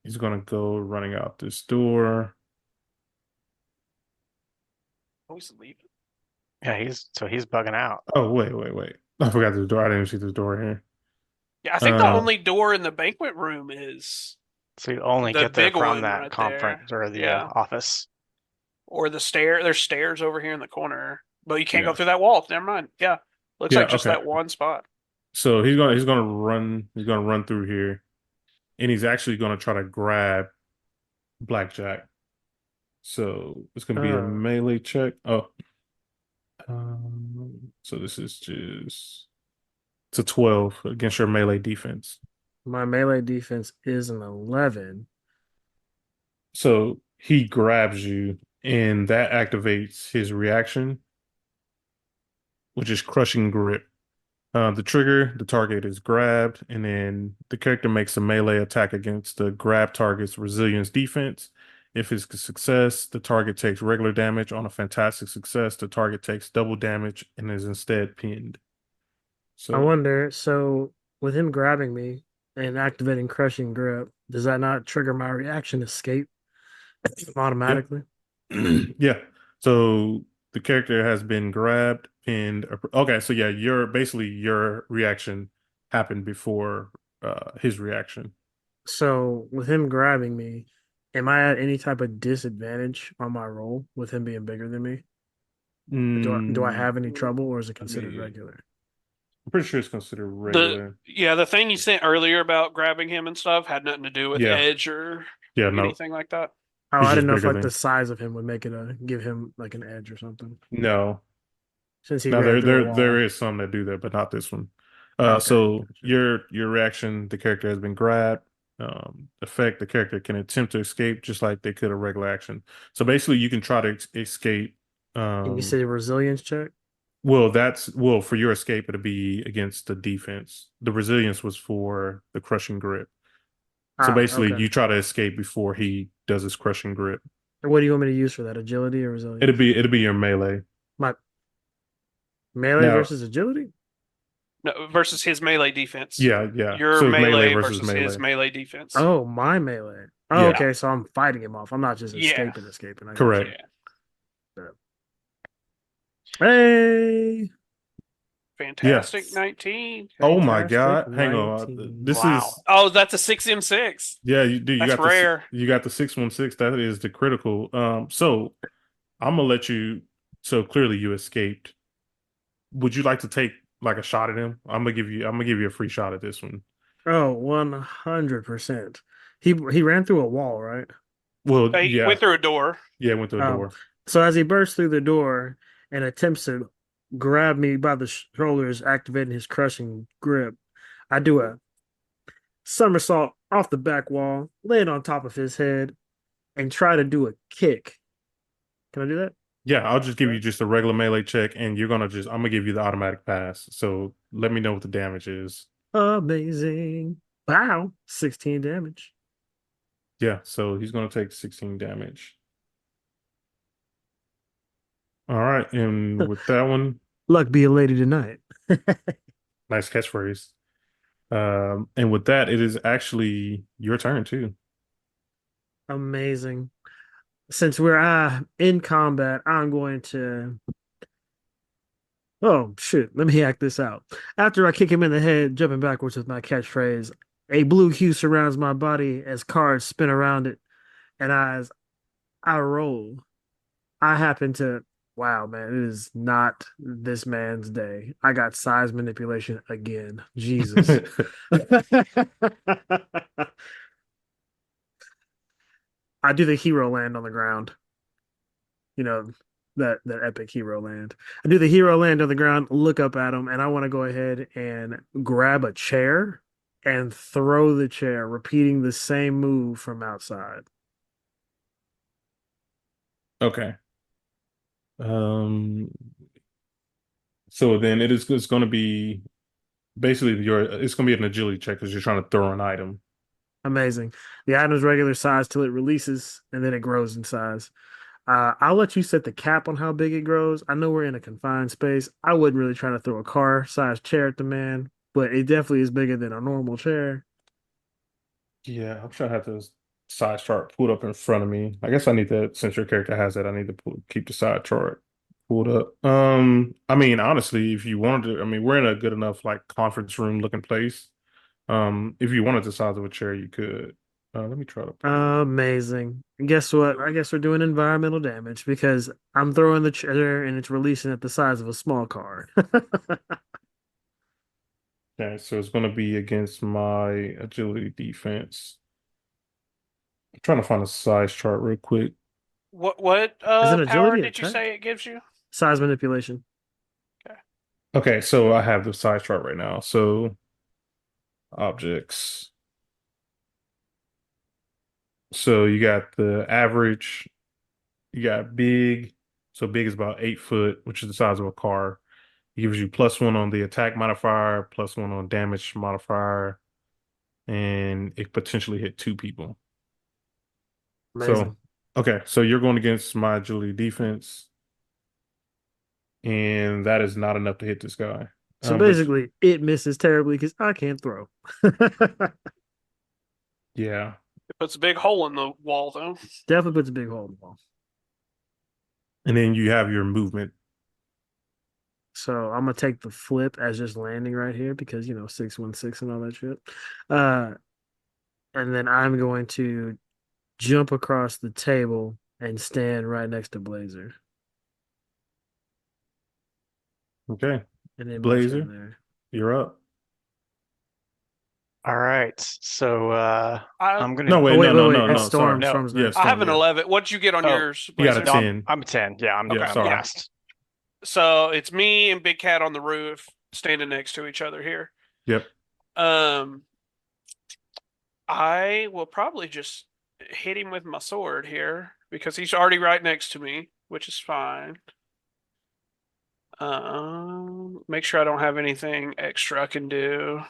He's gonna go running out this door. Oh, he's leaving. Yeah, he's bugging out. Oh, wait. I forgot the door. I didn't see the door here. Yeah, I think the Uh, only door in the banquet room is So you only the get there big from one that right there. conference or the Yeah. office. Or the stair. There's stairs over here in the corner, but you can't go yeah, through that wall. Never mind. Yeah. Looks yeah. like just Okay. that one spot. So he's gonna run through here, and he's actually gonna try to grab Blackjack. So it's gonna be a Uh, melee check. Oh, so this is just it's a 12 against your melee defense. my melee defense is an 11. So he grabs you, and that activates his reaction, which is crushing grip. The trigger, the target is grabbed, and then the character makes a melee attack against the grab target's resilience defense. If it's a success, the target takes regular damage. On a fantastic success, the target takes double damage and is instead pinned. I So, wonder, so with him grabbing me and activating crushing grip, does that not trigger my reaction escape yeah. automatically? Yeah. So the character has been grabbed, pinned. Okay, so yeah, your reaction happened before his reaction. So with him grabbing me, am I at any type of disadvantage on my roll with him being bigger than me? Do I Mm, have any trouble or is it let considered me regular? I'm pretty sure it's considered The regular. yeah, the thing you sent earlier about grabbing him and stuff had nothing to do with Yeah, edge or yeah, no, anything like that. Oh, he's I didn't just know if bigger like the than. size of him would make it a give him like an edge or something. No, Since he no, ran there through a there there wall. is some that do that, but not this one. Okay, So gotcha. your reaction, the character has been grabbed. Effect, the character can attempt to escape just like they could a regular action. So basically, you can try to escape. Can you Um, say a resilience check? well, for your escape, it'll be against the defense. The resilience was for the crushing grip. So Ah, basically, okay. you try to escape before he does his crushing grip. And what do you want me to use for that? Agility or It'll resilience? be it'll be your melee. My melee Now, versus agility? No, versus his melee defense. yeah, yeah. Your So it's melee melee versus versus his melee. melee defense. Oh, my melee. Oh, Yeah, Yeah. okay. So I'm fighting him off. I'm not just Yeah. escaping. I got you. correct. Yeah. Hey, Fantastic Yes. 19. Oh my fantastic God. Hang on. 19. This Wow. is Oh, that's a 6M6. yeah, you do you That's got the rare. you got the 616. That is the critical. So I'm gonna let you so clearly you escaped. Would you like to take like a shot at him? I'm gonna give you a free shot at this one. Oh, 100%. He ran through a wall, right? Well, He yeah, went through a door. yeah, went through a Um, door. so as he bursts through the door and attempts to grab me by the shoulders, activating his crushing grip, I do a somersault off the back wall, land on top of his head, and try to do a kick. Can I do that? Yeah, I'll just give you Right. just a regular melee check, and I'm gonna give you the automatic pass. So let me know what the damage is. Amazing. Wow. 16 damage. Yeah, so he's gonna take 16 damage. All right, and with that one, Luck be a lady tonight. nice catchphrase. And with that, it is actually your turn too. Amazing. Since we're in combat, I'm going to. Oh, shit. Let me act this out. After I kick him in the head, jumping backwards with my catchphrase, a blue hue surrounds my body as cards spin around it. And as I roll, I happen to. Wow, man, it is not this man's day. I got size manipulation again. Jesus. I do the hero land on the ground. You know, that epic hero land. I do the hero land on the ground, look up at him, and I want to go ahead and grab a chair and throw the chair, repeating the same move from outside. Okay. Um, so then it's going to be basically it's going to be an agility check because you're trying to throw an item. Amazing. The item's regular size till it releases, and then it grows in size. I'll let you set the cap on how big it grows. I know we're in a confined space. I wouldn't really try to throw a car-sized chair at the man, but it definitely is bigger than a normal chair. Yeah, I'm trying to have the side chart pulled up in front of me. I guess I need that since your character has that. I need to keep the side chart pulled up. I mean, honestly, if you wanted to, I mean, we're in a good enough like conference room looking place. If you wanted the size of a chair, you could. Let me try to pull it up. Amazing. Guess what? I guess we're doing environmental damage because I'm throwing the chair and it's releasing at the size of a small car. Okay, so it's going to be against my agility defense. I'm trying to find a size chart real quick. What Isn't power agility a did you tech? say it gives you? Size manipulation. Okay. Okay, so I have the size chart right now. So objects. So you got the average, you got big. So big is about 8 foot, which is the size of a car. It gives you +1 on the attack modifier, +1 on damage modifier, and it potentially hit two people. So, Amazing. okay, so you're going against my agility defense, and that is not enough to hit this guy. So But basically, it misses terribly because I can't throw. yeah, It puts a big hole in the wall, though. Definitely puts a big hole in the wall. and then you have your movement. So I'm gonna take the flip as just landing right here because 616 and all that shit. Uh, and then I'm going to jump across the table and stand right next to Blazer. Okay, And then my turn Blazer, there. You're up. All right. So I I'm No, gonna wait, Oh, wait, no, wait, no, wait. no, It's no. Sorry. Storm. no. Storm's Yeah, next. I have Storm. an Yeah, 11. What'd you get on Oh, yours, he got a Blazer? no, 10. I'm a 10. Yeah, Yeah, Okay, I'm sorry. yeah. last. So it's me and Big Cat on the roof, standing next to each other here. Yep. Um, I will probably just hit him with my sword here because he's already right next to me, which is fine. Make sure I don't have anything extra I can do.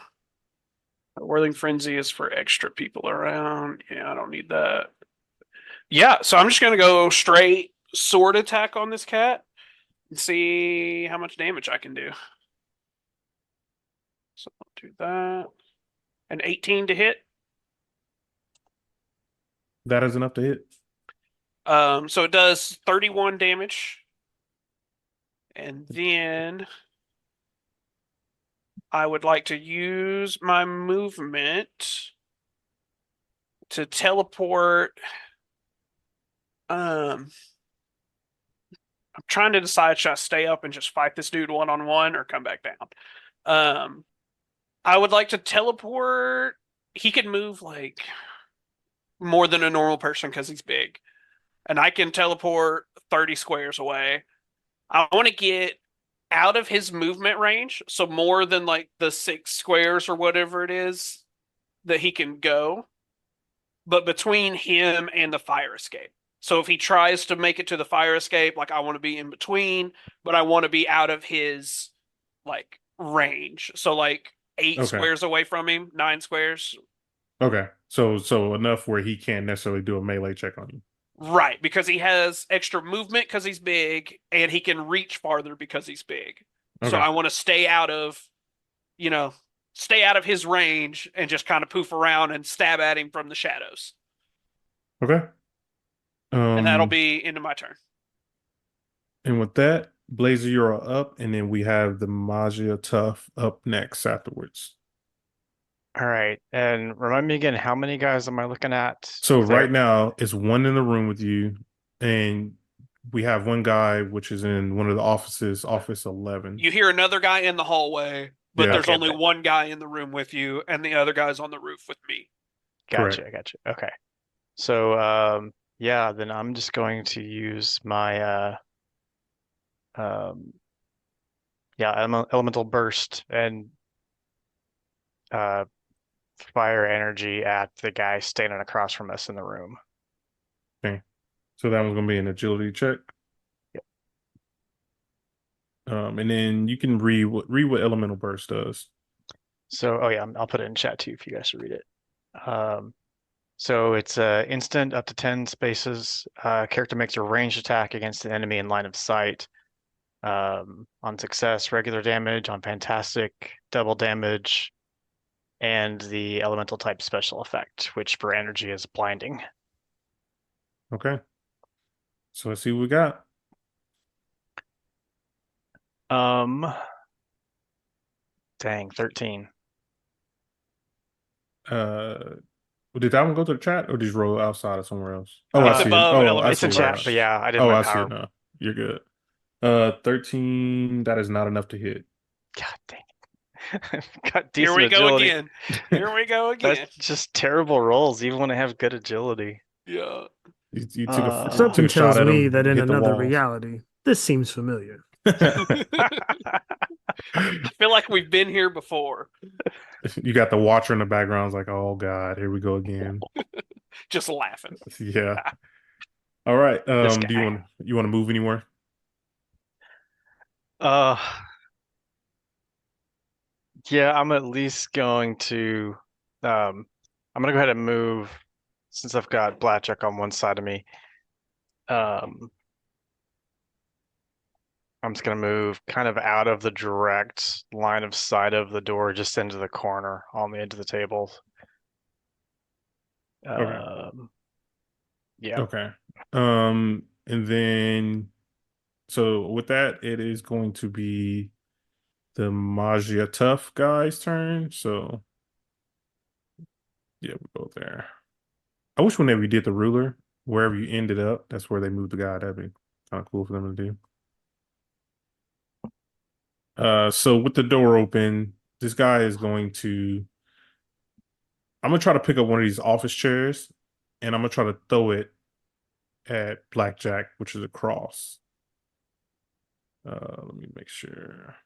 Whirling Frenzy is for extra people around. Yeah, I don't need that. Yeah, so I'm just gonna go straight sword attack on this cat and see how much damage I can do. So I'll do that. An 18 to hit. That is enough to hit. So it does 31 damage. And then I would like to use my movement to teleport. I'm trying to decide, should I stay up and just fight this dude one on one or come back down? I would like to teleport. He can move like more than a normal person because he's big. And I can teleport 30 squares away. I want to get out of his movement range, so more than like the 6 squares or whatever it is that he can go, but between him and the fire escape. So if he tries to make it to the fire escape, like I want to be in between, but I want to be out of his like range. So like eight Okay. squares away from him, 9 squares. Okay. So enough where he can't necessarily do a melee check on you. Right, because he has extra movement because he's big, and he can reach farther because he's big. So Okay. I want to stay out of, you know, stay out of his range and just kind of poof around and stab at him from the shadows. Okay. And that'll be into my turn. And with that, Blazer, you're up, and then we have the Magia Tough up next afterwards. All right. And remind me again, how many guys am I looking at So right there? now, it's one in the room with you, and we have one guy which is in one of the offices, office 11. You hear another guy in the hallway, but Yeah, there's Okay, only one guy in the room with you, and the other guy's on the roof with me. correct. gotcha. Okay. So yeah, then I'm just going to use my um yeah, elemental burst and uh fire energy at the guy standing across from us in the room. Okay. So that one's gonna be an agility check. Yep. And then you can read what elemental burst does. So oh yeah, I'll put it in chat too if you guys should read it. Um so it's instant up to 10 spaces. Character makes a ranged attack against an enemy in line of sight. On success, regular damage, on fantastic, double damage, and the elemental type special effect, which for energy is blinding. Okay. So let's see what we got. Um, dang, 13. Uh, did that one go to the chat or did you roll outside of somewhere else? Oh, I It's Uh, see it. above Oh, I it's elemental see in it chat, now. but burst. yeah, I did Oh, my I see it power. now. You're good. 13, that is not enough to hit. God dang it. Got Here decent we go agility. again. Here we go again. That's just terrible rolls, even when I have good agility. Yeah. You Something took a shot tells at me him that and in hit the another walls. reality, this seems familiar. I feel like we've been here before. You got the watcher in the background. It's like, oh God, here we go again. Just laughing. Yeah. All right. This Do you guy. want to move anywhere? Uh, yeah, I'm at least going to, I'm gonna go ahead and move since I've got Blackjack on one side of me. Um, I'm just gonna move kind of out of the direct line of sight of the door, just into the corner on the edge of the table. Okay. Yeah. Okay. And then so with that, it is going to be the Magia Tough guy's turn. So yeah, we go there. I wish whenever you did the ruler, wherever you ended up, that's where they moved the guy. That'd be kind of cool for them to do. So with the door open, this guy is going to. I'm gonna try to pick up one of these office chairs, and I'm gonna try to throw it at Blackjack, which is a cross. Let me make sure.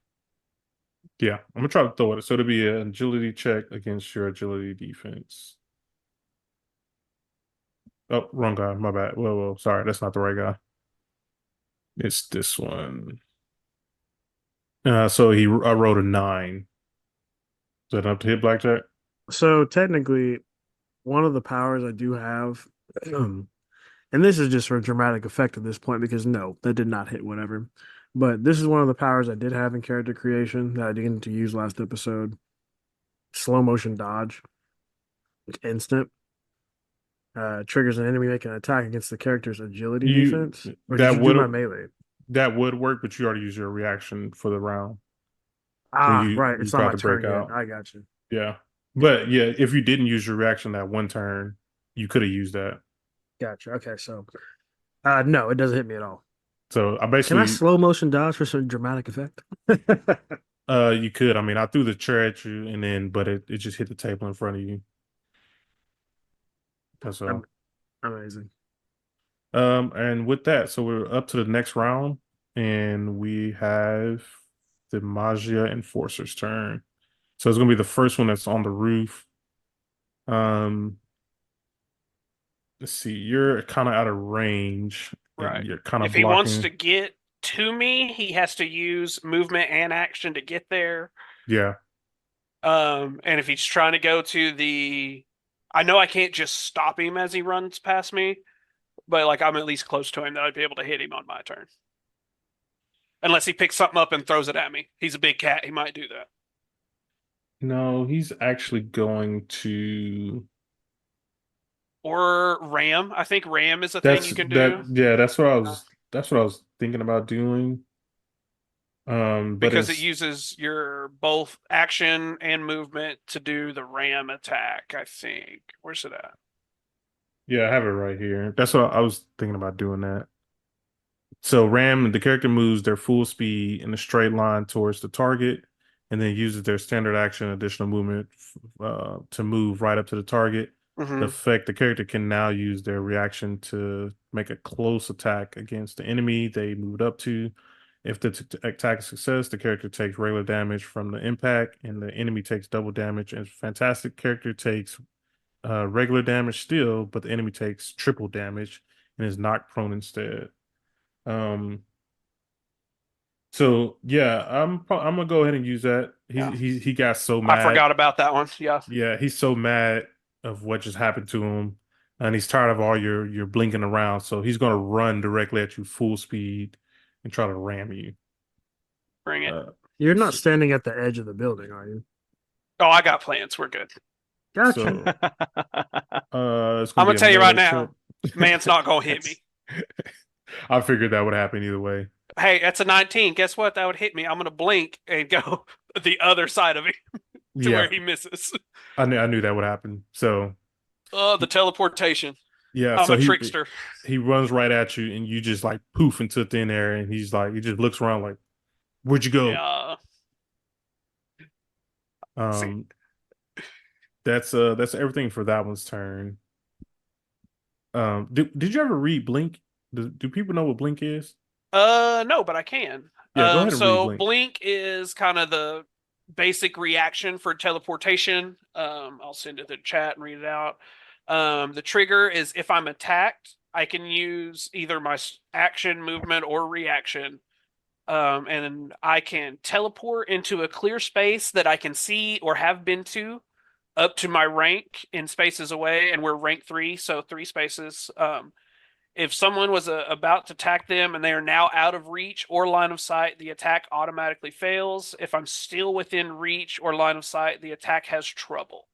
Yeah, I'm gonna try to throw it. So it'll be an agility check against your agility defense. Oh, wrong guy. My bad. Whoa, sorry, that's not the right guy. It's this one. So I rolled a 9. Is that enough to hit Blackjack? So technically, one of the powers I do have, and this is just for dramatic effect at this point because no, that did not hit whatever. But this is one of the powers I did have in character creation that I didn't to use last episode. Slow motion dodge, instant. Triggers an enemy making an attack against the character's agility You defense. Or did you do my melee? that would work, but you already used your reaction for the round when Ah, right. you It's not tried my to break turn yet. out. I got you. Yeah. But yeah, if you didn't use your reaction that one turn, you could have used that. Gotcha. Okay, so no, it doesn't hit me at all. So I Can I basically slow motion dodge for some dramatic effect? you could. I mean, I threw the chair at you and then but it just hit the table in front of you. That's all. Amazing. And with that, so we're up to the next round, and we have the Magia Enforcer's turn. So it's gonna be the first one that's on the roof. Um, let's see, you're kind of out of range, and Right. you're kind of If he wants blocking. to get to me, he has to use movement and action to get there. Yeah, And if he's trying to go to the, I know I can't just stop him as he runs past me, but like I'm at least close to him that I'd be able to hit him on my turn. Unless he picks something up and throws it at me. He's a big cat. He might do that. no, he's actually going to. Or ram. I think ram is a thing you can do Yeah, that's what I was thinking about doing. But because it it's uses your both action and movement to do the ram attack, I think. Where's it at? yeah, I have it right here. That's what I was thinking about doing that. So Ram, the character moves their full speed in a straight line towards the target, and then uses their standard action, additional movement, to move right up to the target. The Mm-hmm. effect, the character can now use their reaction to make a close attack against the enemy they moved up to. If the attack is a success, the character takes regular damage from the impact, and the enemy takes double damage. And fantastic character takes regular damage still, but the enemy takes triple damage and is knocked prone instead. Um, so yeah, I'm gonna go ahead and use that. Yeah. He got so I mad. forgot about that one. Yeah. Yeah, he's so mad of what just happened to him, and he's tired of all your blinking around. So he's gonna run directly at you full speed and try to ram you. Bring it. You're not So, standing at the edge of the building, are you? Oh, I got plans. We're good. Gotcha. so it's I'm gonna gonna be a tell you right melee check. now, man's not gonna hit me. I figured that would happen either way. Hey, that's a 19. Guess what? That would hit me. I'm gonna blink and go the other side of him to where Yeah, he misses. I knew that would happen. So Oh, the teleportation. yeah, I'm so a trickster. he runs right at you, and you just like poof into thin air, and he's like he just looks around like, "Where'd you go?" Yeah. See. Um, that's everything for that one's turn. Did you ever read Blink? Do people know what Blink is? No, but I can. Yeah, go ahead and read So Blink. blink is kind of the basic reaction for teleportation. I'll send it to the chat and read it out. The trigger is if I'm attacked, I can use either my action, movement, or reaction. And I can teleport into a clear space that I can see or have been to up to my rank in spaces away, and we're rank 3, so 3 spaces. If someone was about to attack them and they are now out of reach or line of sight, the attack automatically fails. If I'm still within reach or line of sight, the attack has trouble.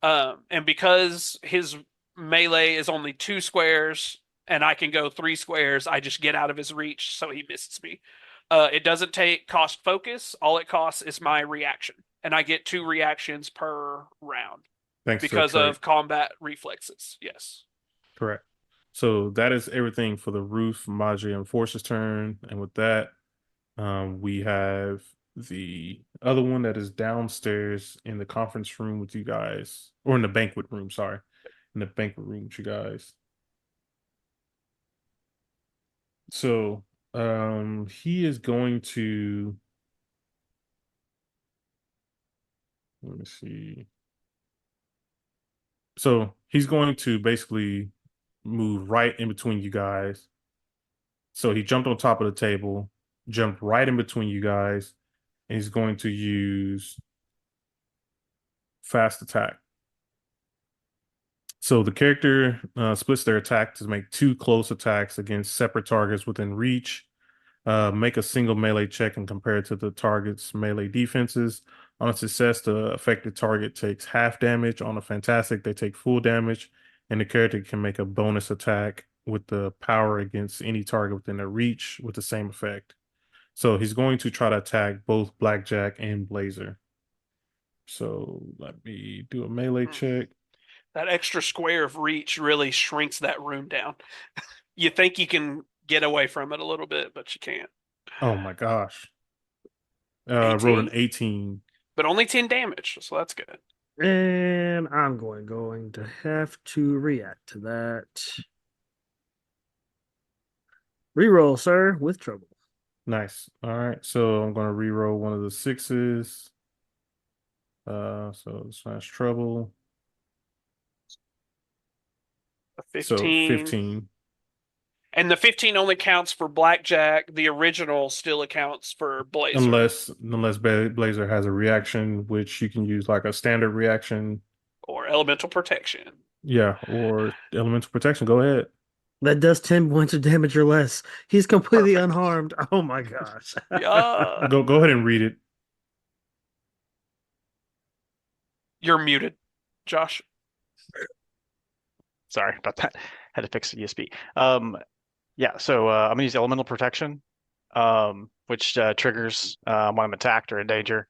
And because his melee is only 2 squares and I can go 3 squares, I just get out of his reach, so he misses me. It doesn't cost focus. All it costs is my reaction, and I get 2 reactions per round Thanks to a because trait. of combat reflexes. Yes. Correct. So that is everything for the Roof, Magia, and Force's turn. And with that, we have the other one that is downstairs in the conference room with you guys, or in the banquet room, sorry, in the banquet room with you guys. So, he is going to, let me see. So he's going to basically move right in between you guys. So he jumped on top of the table, jumped right in between you guys, and he's going to use fast attack. So the character splits their attack to make 2 close attacks against separate targets within reach. Make a single melee check and compare it to the target's melee defenses. On a success, the affected target takes half damage. On a fantastic, they take full damage, and the character can make a bonus attack with the power against any target within their reach with the same effect. So he's going to try to attack both Blackjack and Blazer. So let me do a melee check. That extra square of reach really shrinks that room down. You think you can get away from it a little bit, but you can't. Oh my gosh. 18? Rolled an 18. But only 10 damage, so that's good. And I'm going to have to react to that. Reroll, sir, with trouble. Nice. All right. So I'm going to reroll one of the 6s. So slash trouble. A So 15. 15. And the 15 only counts for Blackjack. The original still accounts for Blazer. Unless Blazer has a reaction, which you can use like a standard reaction. Or Elemental Protection. Yeah, or elemental protection. Go ahead. That does 10 points of damage or less. He's completely Perfect. unharmed. Oh my gosh. Yeah. Go ahead and read it. You're muted, Josh. Sorry about that. Had to fix the USB. Yeah, so I'm gonna use elemental protection, which triggers when I'm attacked or in danger.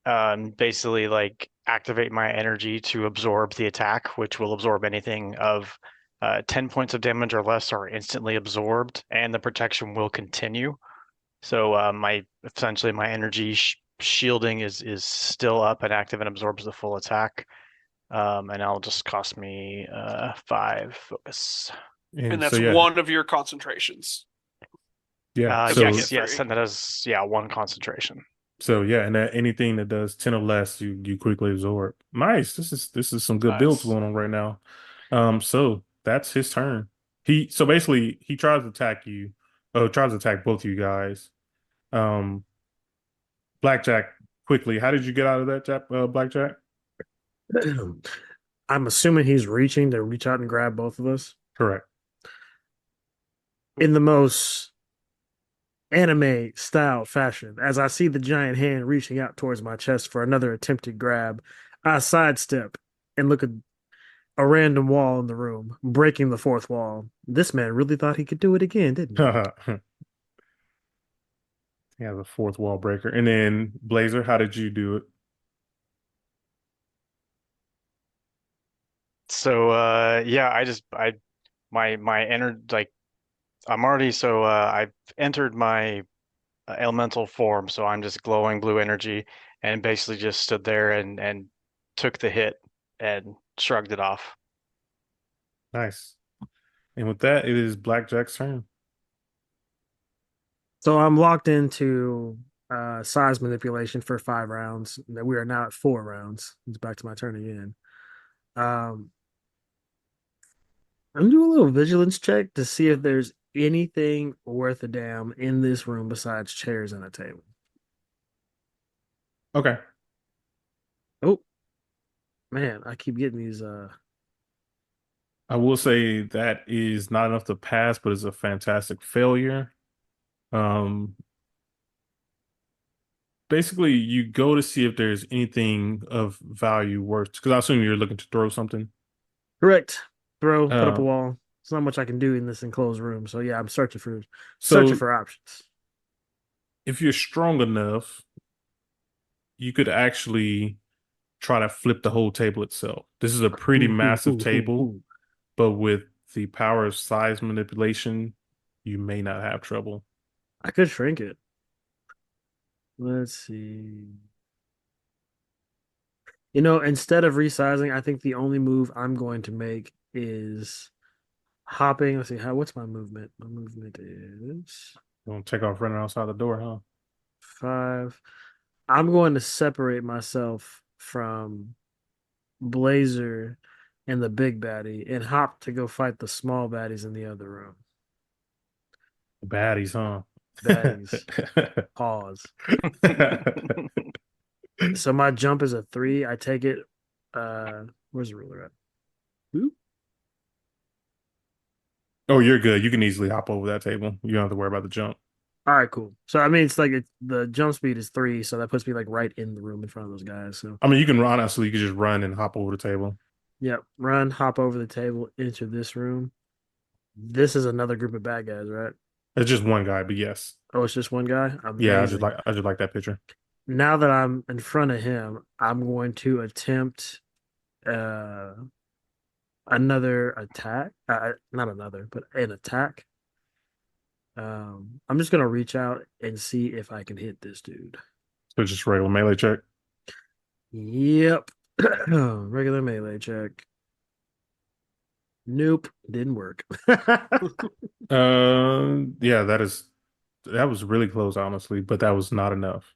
Basically, like activate my energy to absorb the attack, which will absorb anything of 10 points of damage or less are instantly absorbed, and the protection will continue. So essentially my energy shielding is still up and active and absorbs the full attack. And that'll just cost me 5 focus. And So that's yeah, one of your concentrations. yeah. So Yes, get yes, three. and that is 1 concentration. So yeah, and anything that does 10 or less, you quickly absorb. Nice. This is some good builds Nice. going on right now. So that's his turn. So basically he tries to attack you. Oh, tries to attack both of you guys. Um, Blackjack, quickly, how did you get out of that, Blackjack? I'm assuming he's reaching to reach out and grab both of us. Correct. In the most anime style fashion, as I see the giant hand reaching out towards my chest for another attempted grab, I sidestep and look at a random wall in the room, breaking the fourth wall. This man really thought he could do it again, didn't he? Yeah, the fourth wall breaker. And then Blazer, how did you do it? So yeah, my inner like I'm already I've entered my elemental form, so I'm just glowing blue energy and basically just stood there and took the hit and shrugged it off. Nice. And with that, it is Blackjack's turn. So I'm locked into size manipulation for 5 rounds. We are now at 4 rounds. It's back to my turn again. Um, I'm gonna do a little vigilance check to see if there's anything worth a damn in this room besides chairs and a table. Okay. Oh man, I keep getting these. I will say that is not enough to pass, but it's a fantastic failure. Um, Basically, you go to see if there's anything of value worth, because I assume you're looking to throw something. Correct. Throw, put up a Uh, wall. There's not much I can do in this enclosed room. So yeah, I'm searching so for options. if you're strong enough, you could actually try to flip the whole table itself. This is a pretty Ooh, ooh, massive ooh, ooh, table, ooh. but with the power of size manipulation, you may not have trouble. I could shrink it. Let's see. You know, instead of resizing, I think the only move I'm going to make is hopping. Let's see, what's my movement? My movement is Gonna take off running outside the door, huh? 5. I'm going to separate myself from Blazer and the big baddie and hop to go fight the small baddies in the other room. Baddies, huh? Baddies. Pause. So my jump is a 3. I take it. Where's the ruler at? Oop. Oh, you're good. You can easily hop over that table. You don't have to worry about the jump. All right, cool. So I mean, the jump speed is 3, so that puts me like right in the room in front of those guys. So I mean, you can honestly, you can just run and hop over the table. yep, run, hop over the table, enter this room. This is another group of bad guys, right? It's just one guy, but yes. Oh, it's just one guy. Yeah, Amazing. I just like that picture. Now that I'm in front of him, I'm going to attempt uh another attack. Not another, but an attack. I'm just gonna reach out and see if I can hit this dude. So just regular melee check. Yep. Regular melee check. Nope, didn't work. Yeah, that was really close, honestly, but that was not enough.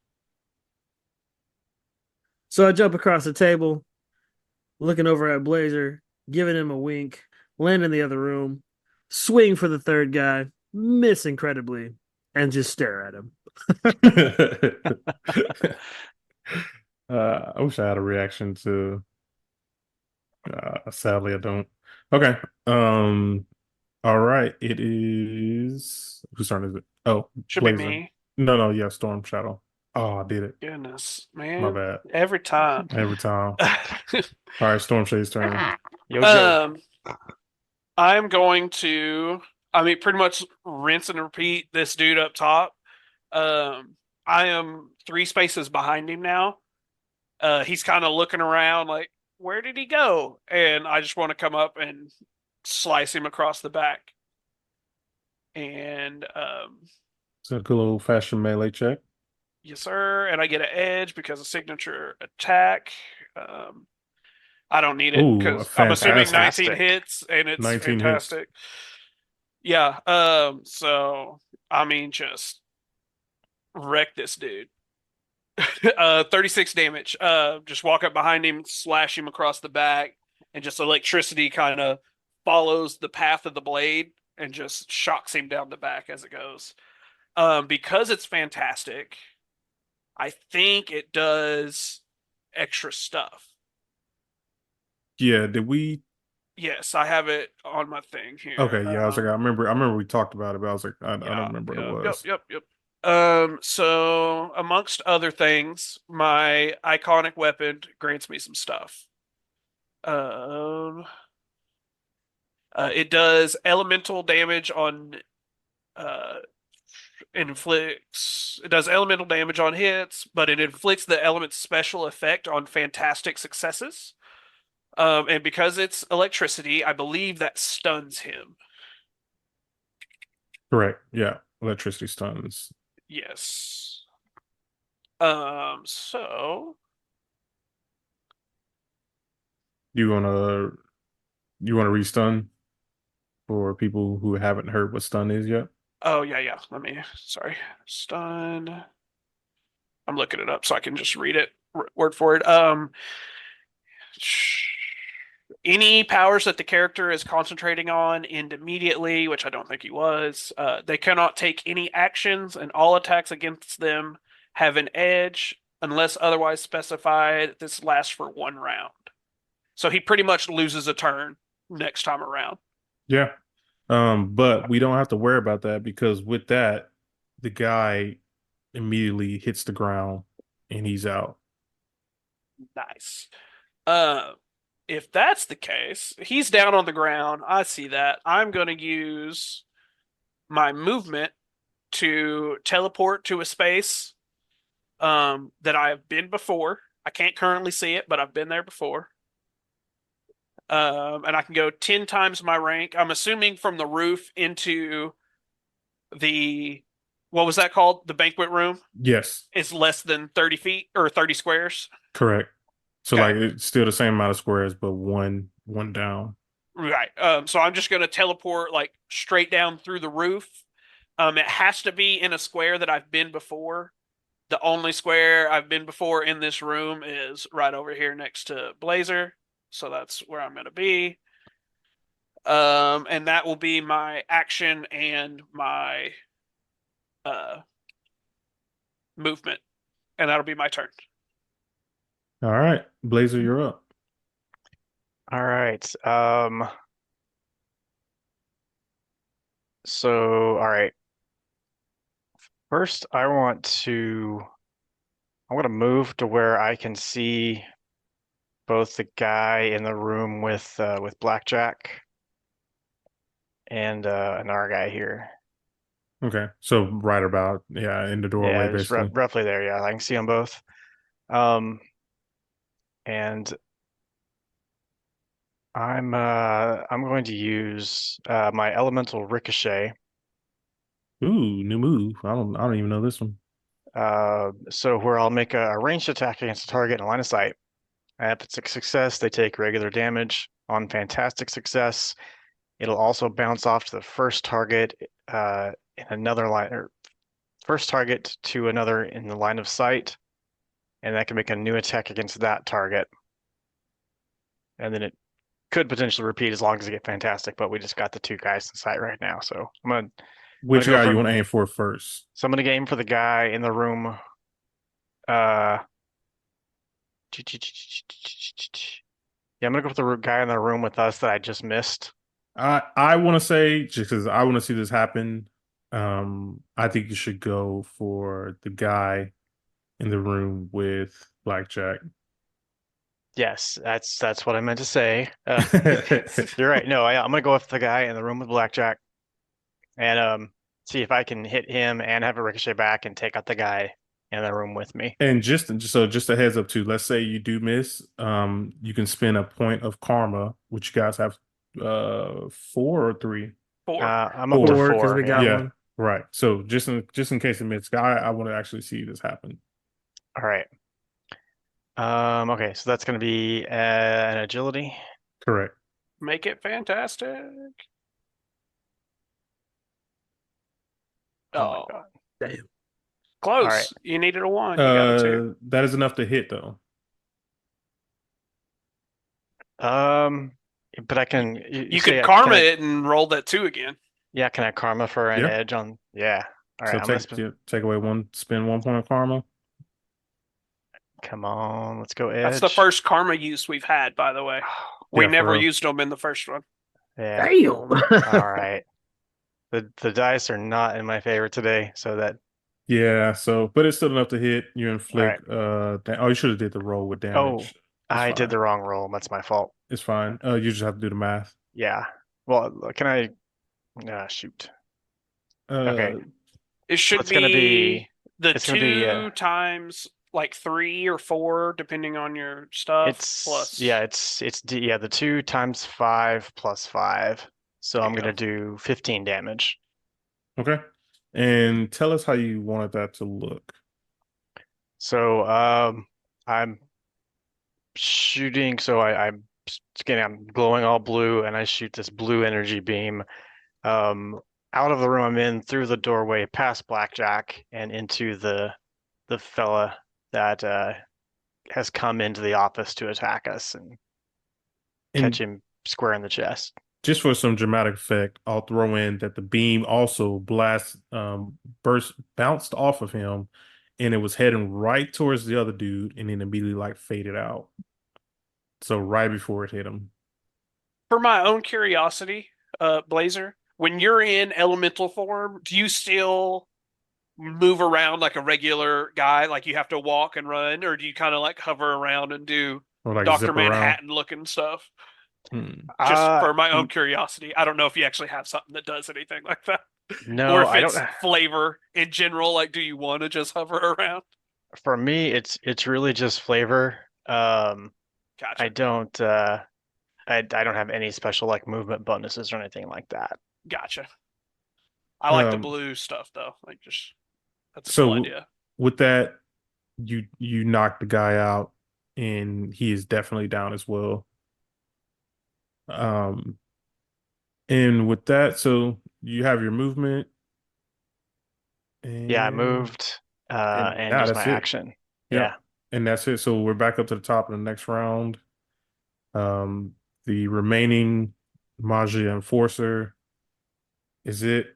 So I jump across the table, looking over at Blazer, giving him a wink, land in the other room, swing for the third guy, miss incredibly, and just stare at him. I wish I had a reaction to. Sadly, I don't. Okay. Um. All right. It is. Whose turn is it? Oh, Should be Blazer. me. No, no. Yeah, Storm Shadow. Oh, I did it. Goodness, My man. bad. Every time. Every time. All right, Storm Shade's turn. Yo, Joe. I'm going to, I mean, pretty much rinse and repeat this dude up top. I am 3 spaces behind him now. He's kind of looking around like, where did he go? And I just want to come up and slice him across the back. And It's a good old fashioned melee check. yes, sir. And I get an edge because of signature attack. I don't need it Ooh, because I'm assuming 19 Fantastic. hits and it's 19 hits. fantastic. Yeah. So I mean, just wreck this dude. 36 damage. Just walk up behind him, slash him across the back, and just electricity kind of follows the path of the blade and just shocks him down the back as it goes. Because it's fantastic, I think it does extra stuff. Yeah, did we? Yes, I have it on my thing here. Okay, yeah, I was like, I remember we talked about it, but I was like, I don't remember what it was. Yep. So amongst other things, my iconic weapon grants me some stuff. Um, it does elemental damage on uh inflicts it does elemental damage on hits, but it inflicts the element's special effect on fantastic successes. And because it's electricity, I believe that stuns him. Correct. Yeah, electricity stuns. Yes. So You wanna you wanna restun for people who haven't heard what stun is yet? oh yeah. Sorry. Stun. I'm looking it up so I can just read it word for it. Any powers that the character is concentrating on end immediately, which I don't think he was. They cannot take any actions, and all attacks against them have an edge unless otherwise specified. This lasts for 1 round. So he pretty much loses a turn next time around. Yeah. But we don't have to worry about that because with that, the guy immediately hits the ground and he's out. Nice. If that's the case, he's down on the ground. I see that. I'm going to use my movement to teleport to a space that I have been before. I can't currently see it, but I've been there before. And I can go 10 times my rank. I'm assuming from the roof into the what was that called? The banquet room Yes, is less than 30 feet or 30 squares. correct. So Okay. like it's still the same amount of squares, but one down. Right. So I'm just gonna teleport like straight down through the roof. It has to be in a square that I've been before. The only square I've been before in this room is right over here next to Blazer. So that's where I'm gonna be. And that will be my action and my uh movement. And that'll be my turn. All right, Blazer, you're up. All right. So, all right. First, I'm gonna move to where I can see both the guy in the room with Blackjack and another guy here. Okay, so right about in the doorway Yeah, just basically. roughly there. Yeah, I can see them both. Um, and I'm going to use my elemental ricochet. Ooh, new move. I don't even know this one. So where I'll make a ranged attack against a target in line of sight. If it's a success, they take regular damage. On fantastic success, it'll also bounce off to the first target in another line, or first target to another in the line of sight, and that can make a new attack against that target. And then it could potentially repeat as long as they get fantastic, but we just got the two guys in sight right now. So I'm gonna Which go guy you for want to aim for first? so I'm gonna aim for the guy in the room. Uh, yeah, I'm gonna go for the guy in the room with us that I just missed. I want to say just because I want to see this happen. I think you should go for the guy in the room with Blackjack. Yes, that's what I meant to say. You're right. No, I'm gonna go with the guy in the room with Blackjack and see if I can hit him and have a ricochet back and take out the guy in the room with me. And just a heads up too. Let's say you do miss, you can spend a point of karma, which you guys have 4 or 3. Four. I'm up to 4. Four, because four. we Yeah. got Yeah, one. right. So just in case it missed, I want to actually see this happen. All right. Okay, so that's gonna be an agility. Correct. Make it fantastic. Oh my Oh, God. Damn. All right. close. You needed a 1. You got a 2. That is enough to hit though. Um, but I can You say could can karma I it and roll that 2 again. yeah, can I karma for an Yeah. edge on yeah. All right, So I'm gonna take away spend 1 point of karma. come on, let's go That's the edge. first karma use we've had, by the way. We Yeah, for never real. used them in the first one. Yeah. Damn. All right. The dice are not in my favor today, so that Yeah, so but it's still enough to hit. You all right. inflict you should have did the roll with Oh, damage. It's I did fine. the wrong roll. That's my fault. It's fine. You just have to do the math. Yeah. Well, can I shoot. Okay. Uh It So should be the it's gonna be 2 times like 3 or 4, depending on your stuff. Plus, the 2 times 5 plus 5. So there I'm you gonna go. do 15 damage. okay. And tell us how you wanted that to look. So I'm shooting. So I'm glowing all blue, and I shoot this blue energy beam out of the room I'm in through the doorway, past Blackjack, and into the fella that has come into the office to attack us and catch And him square in the chest. just for some dramatic effect, I'll throw in that the beam also bounced off of him, and it was heading right towards the other dude, and then immediately like faded out. So right before it hit him. For my own curiosity, Blazer, when you're in elemental form, do you still move around like a regular guy, like you have to walk and run, or do you kind of like hover around and do Or like Dr. zip around. Manhattan looking stuff? Hmm. Just Uh, for my own n- curiosity. I don't know if you actually have something that does anything like that. Or no, if I don't. it's flavor in general, like do you want to just hover around? For me, it's really just flavor. I Gotcha. don't I don't have any special like movement bonuses or anything like that. Gotcha. I like the Um, blue stuff though. Like just that's a cool so idea. with that, you knock the guy out, and he is definitely down as well. Um, and with that, so you have your movement, Yeah, I and moved and and now used my that's it. action. Yep, Yeah. and that's it. So we're back up to the top of the next round. Um, the remaining Magia Enforcer is it.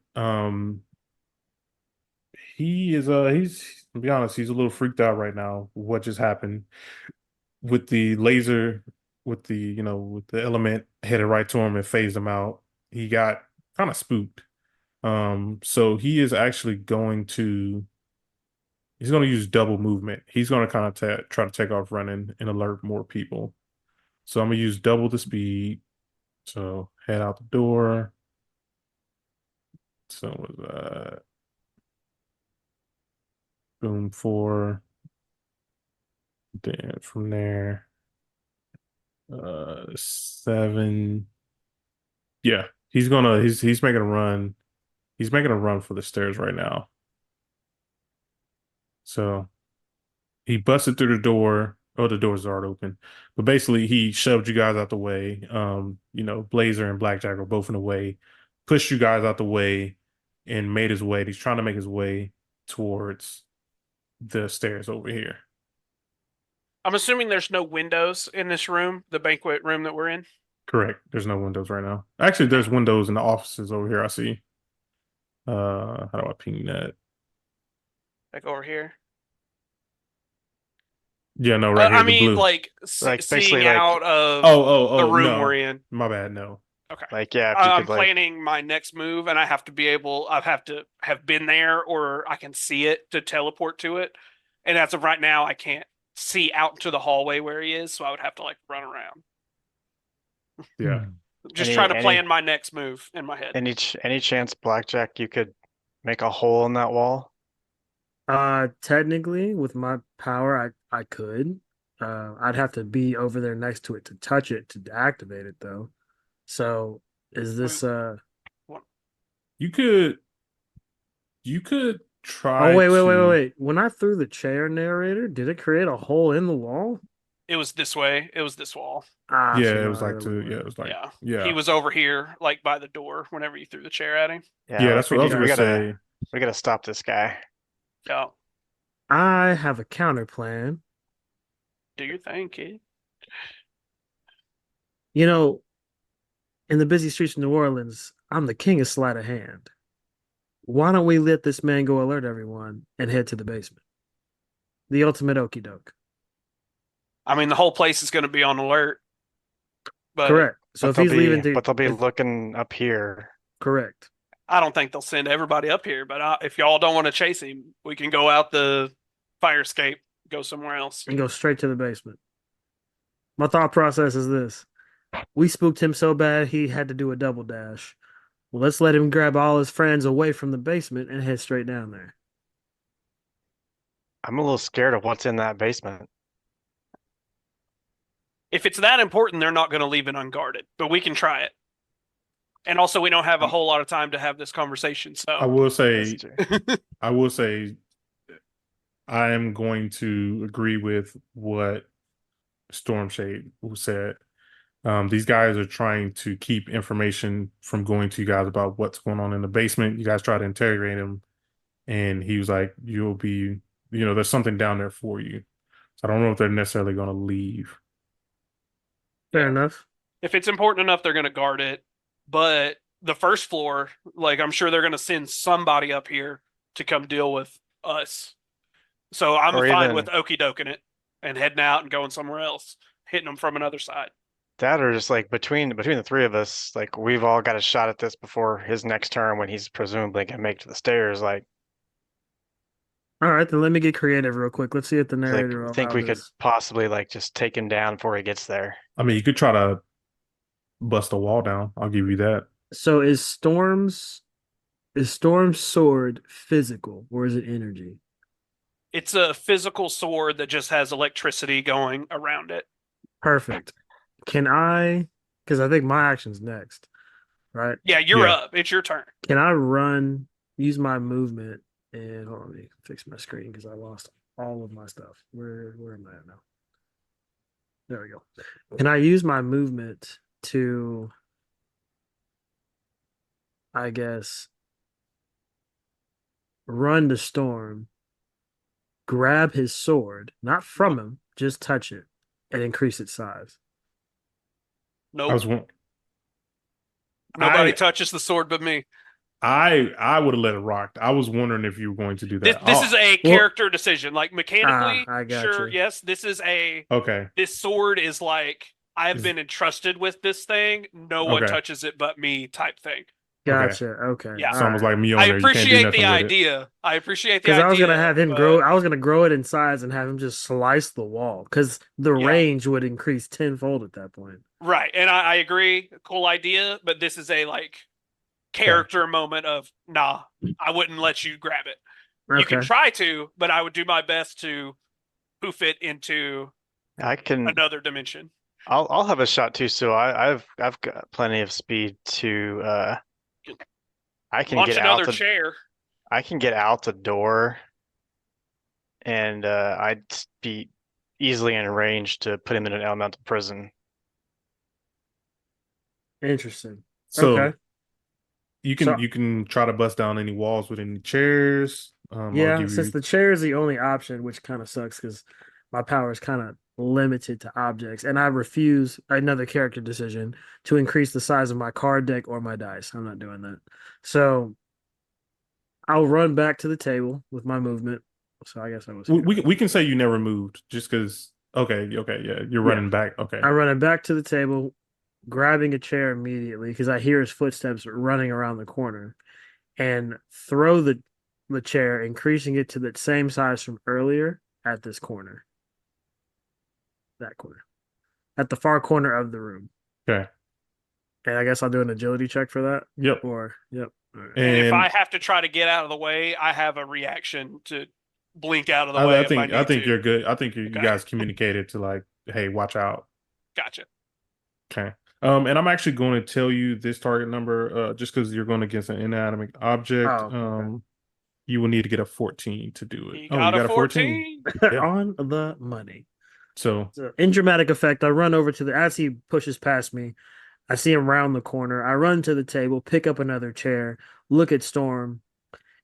He's to be honest, he's a little freaked out right now. What just happened with the laser, with the with the element headed right to him and phased him out. He got kind of spooked. So he is actually he's going to use double movement. He's going to kind of try to take off running and alert more people. So I'm gonna use double the speed. So head out the door. So boom 4. Then from there, 7. Yeah, he's making a run. He's making a run for the stairs right now. So he busted through the door. Oh, the doors aren't open. But basically he shoved you guys out the way. Blazer and Blackjack were both in the way, pushed you guys out the way, and made his way. He's trying to make his way towards the stairs over here. I'm assuming there's no windows in this room, the banquet room that we're in. Correct. There's no windows right now. Actually, there's windows in the offices over here, I see. How do I ping that? Like over here. Yeah, no, right I here, the mean, blue. like Like seeing basically like out of the Oh, room we're no. in. My bad, no. Okay. yeah, if you I'm could like planning my next move, and I have to have been there, or I can see it to teleport to it. And as of right now, I can't see out into the hallway where he is, so I would have to like run around. Yeah. Just any trying to any plan my next move in my head. any chance Blackjack you could make a hole in that wall? Technically, with my power, I could. I'd have to be over there next to it to touch it to activate it, though. So, is We, this what- You could Oh, try wait. to. When I threw the chair narrator, did it create a hole in the wall? it was this way. It was this wall. So Yeah, it no, was I like really to. Yeah, it wouldn't. was like. Yeah. He Yeah, was over here, like by the door, whenever you threw the chair at him. Yeah, yeah. like That's what I was gonna Gotcha. say. we gotta stop this guy. Yeah. I have a counter plan. Do your thing, kid. You know, in the busy streets of New Orleans, I'm the king of sleight of hand. Why don't we let this man go alert everyone and head to the basement? The ultimate okey doke. I mean, the whole place is going to be on alert, but Correct. So if he's leaving to, But they'll be if looking up here. correct, I don't think they'll send everybody up here. But if y'all don't want to chase him, we can go out the fire escape, go somewhere else. and go straight to the basement. My thought process is this: we spooked him so bad he had to do a double dash. Well, let's let him grab all his friends away from the basement and head straight down there. I'm a little scared of what's in that basement. If it's that important, they're not going to leave it unguarded, but we can try it. And also, we don't have a Um, whole lot of time to have this conversation. I So, will That's say. true. I will say. I am going to agree with what Stormshade said. These guys are trying to keep information from going to you guys about what's going on in the basement. You guys try to interrogate him, and he was like, "You'll be, there's something down there for you." So I don't know if they're necessarily going to leave. Fair yeah, enough. if it's important enough, they're going to guard it. But the first floor, like, I'm sure they're going to send somebody up here to come deal with us. So I'm Or fine with even okey doking it and heading out and going somewhere else, hitting them from another side. that, or just like between the three of us, like we've all got a shot at this before his next turn when he's presumably gonna make it to the stairs. Like All right, then let me get creative real quick. Let's see if the like narrator will think allow we could this. possibly like just take him down before he gets there. I mean, you could try to bust a wall down. I'll give you that. So is Storm's sword physical or is it energy? It's a physical sword that just has electricity going around it. Perfect. Can I? Because I think my action's next, right? Yeah, you're Yeah. up. It's your turn. Can I run use my movement and hold on, let me fix my screen because I lost all of my stuff. Where am I at now? There we go. Can I use my movement to, I guess, run to Storm, grab his sword, not from him, just touch it, and increase its size? I Nope. was one. Nobody I touches the sword but me. I would have let it rock. I was wondering if you were going to do This that. this is Oh, a Well, character decision. Like mechanically, I got sure, you. yes. This is a okay. this sword is like I've Is- been entrusted with this thing. No one Okay. touches it but me type thing. Okay. Gotcha. Okay. Yeah. It's All almost right. like I Mjolnir. You can't do appreciate the nothing with it. idea. I appreciate the Because I was gonna idea, have him grow. but I was gonna grow it in size and have him just slice the wall because the yeah. range would increase tenfold at that point. Right. And I agree. Cool idea, but this is a like Okay. character moment of nah, I wouldn't let you grab it. You can Okay. try to, but I would do my best to poof it into I can. another dimension. I'll have a shot too. So I've got plenty of speed to. I can Launch get out another the. chair. I can get out the door, and I'd be easily in range to put him in an elemental prison. Interesting. So Okay. So you can try to bust down any walls with any chairs. I'll yeah, give since you. the chair is the only option, which kind of sucks because my power is kind of limited to objects, and I refuse another character decision to increase the size of my card deck or my dice. I'm not doing that. So I'll run back to the table with my movement. So I guess I was here. We can say you never moved just because. Okay, yeah, you're Yeah. running back. Okay, I'm running back to the table, grabbing a chair immediately because I hear his footsteps running around the corner, and throw the chair, increasing it to the same size from earlier at this corner. That corner. At the far corner of the room. okay, And I guess I'll do an agility check for that. yep. Or yep. All right. And if I And have to try to get out of the way, I have a reaction to blink out of the way if I I need think to. you're good. I think you Okay. guys communicated to like, hey, watch out. Gotcha. Okay. And I'm actually going to tell you this target number, just because you're going against an inanimate object. Oh, okay. You will need to get a 14 to do it. He Oh, you got a got a 14. 14. Yeah. On the money. So So in dramatic effect, I run over to the as he pushes past me, I see him round the corner. I run to the table, pick up another chair, look at Storm,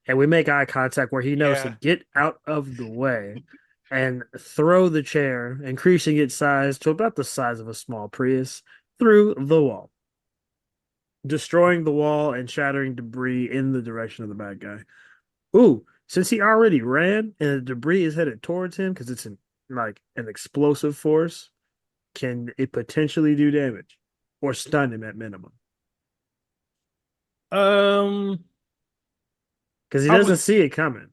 and we make eye contact where he knows to Yeah. get out of the way and throw the chair, increasing its size to about the size of a small Prius, through the wall, destroying the wall and shattering debris in the direction of the bad guy. Ooh, since he already ran and the debris is headed towards him because it's like an explosive force, can it potentially do damage or stun him at minimum? um Because he I doesn't would see it coming.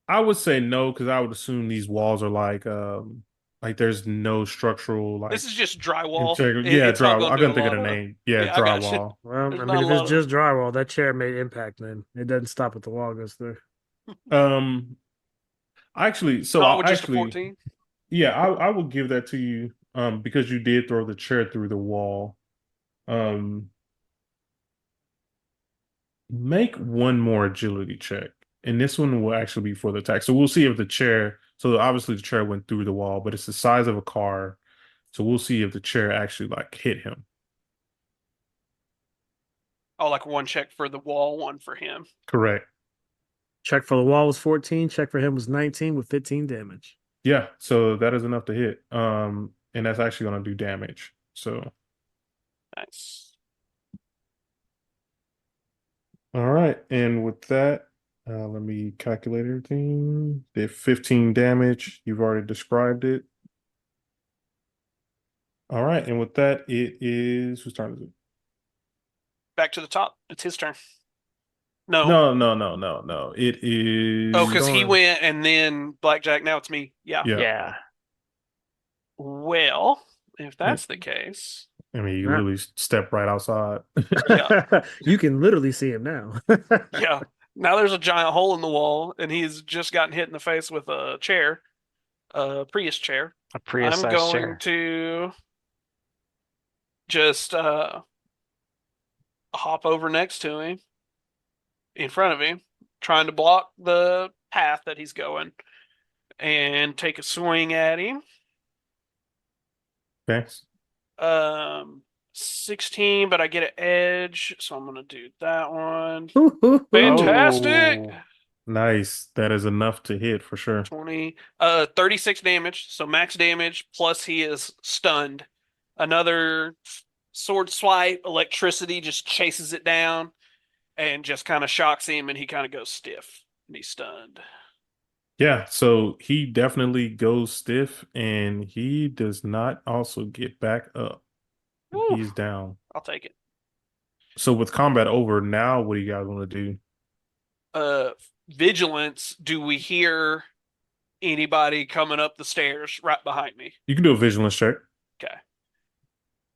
I would say no, because I would assume these walls are like there's no structural This like is just drywall. integrity. Yeah, It's not drywall. going I to do a couldn't think of lot the of. name. Yeah, Yeah, I got you. drywall. Well, There's I not mean, a if it's lot of. just drywall, that chair made impact, then it doesn't stop at the wall goes through. Um actually so Not I'll with just a actually 14. yeah, I will give that to you because you did throw the chair through the wall. Um Make one more agility check. And this one will actually be for the attack. So we'll see if the chair, so obviously the chair went through the wall, but it's the size of a car. So we'll see if the chair actually like hit him. Oh, like one check for the wall, one for him. Correct. Check for the wall was 14. Check for him was 19 with 15 damage. Yeah, so that is enough to hit. And that's actually gonna do damage. So Nice. all right, and with that, let me calculate everything. Did 15 damage. You've already described it. All right, and with that, it is whose turn is it? Back to the top. It's his turn. No. No. It is. Oh, because he Storm. went and then Blackjack. Now it's me. Yeah. Yeah. Yeah. Well, if that's the case, I mean, you Nah. literally step right outside. Yeah. You can literally see him now. yeah. Now there's a giant hole in the wall, and he's just gotten hit in the face with a chair, a Prius chair. A Prius I'm size going chair. to just hop over next to him, in front of him, trying to block the path that he's going, and take a swing at him. Okay. 16, but I get an edge, so I'm gonna do that one. Ooh. Fantastic. Oh. Nice. That is enough to hit for sure. 20, 36 damage, so max damage, plus he is stunned. Another sword swipe, electricity just chases it down and just kind of shocks him, and he kind of goes stiff and he's stunned. Yeah, so he definitely goes stiff and he does not also get back up. Whew, He's down. I'll take it. So with combat over, now what do you guys want to do? Uh, Vigilance, do we hear anybody coming up the stairs right behind me? You can do a vigilance check. Okay.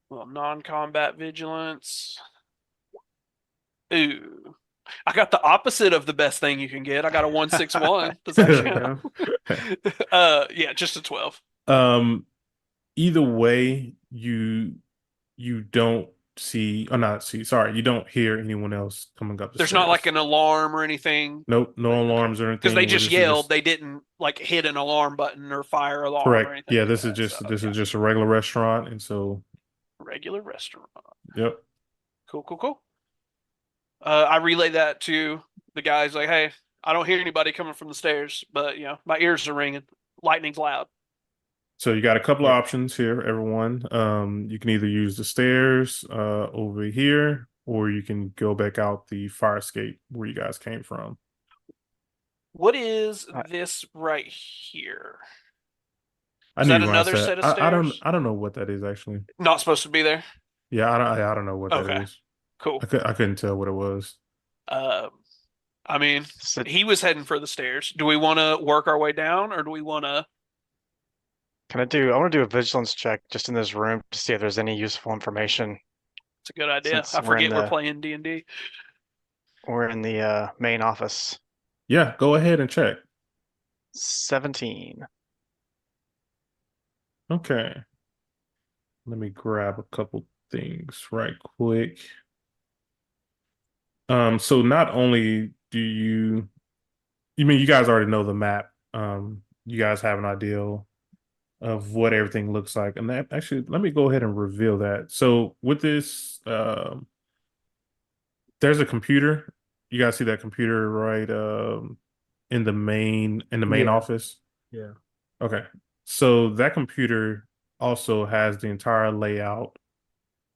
Well, non-combat vigilance. Ooh. I got the opposite of the best thing you can get. I got a 161. Does that There we count? go. Yeah, just a 12. Um, either way, you don't see or not see, sorry, you don't hear anyone else coming up the There's not like stairs. an alarm or anything. Nope, no Okay. alarms or Because they anything. just This is yelled. just They didn't like hit an alarm button or fire alarm or correct. anything Yeah, like this is that. So just this yeah, is just a regular restaurant, and so regular restaurant. yep. Cool, cool, cool. I relay that to the guys like, hey, I don't hear anybody coming from the stairs, but my ears are ringing. Lightning's loud. So you got a couple of Yep. options here, everyone. You can either use the stairs over here, or you can go back out the fire escape where you guys came from. What is I- this right here? I Is knew that you were gonna another say set of I don't stairs? I don't know what that is actually. Not supposed to be there. Yeah, I don't know what that Okay, is. cool. I couldn't tell what it was. Uh, I mean, So he was heading for the stairs. Do we want to work our way down, or do we want to? I want to do a vigilance check just in this room to see if there's any useful information It's a good idea. since I forget we're playing D&D. we're in the main office. Yeah, go ahead and check. 17. Okay. Let me grab a couple things right quick. So not only do you mean you guys already know the map. You guys have an idea of what everything looks like. And that actually, let me go ahead and reveal that. So with this, there's a computer. You guys see that computer right in the main Yeah. office? Yeah. Okay. So that computer also has the entire layout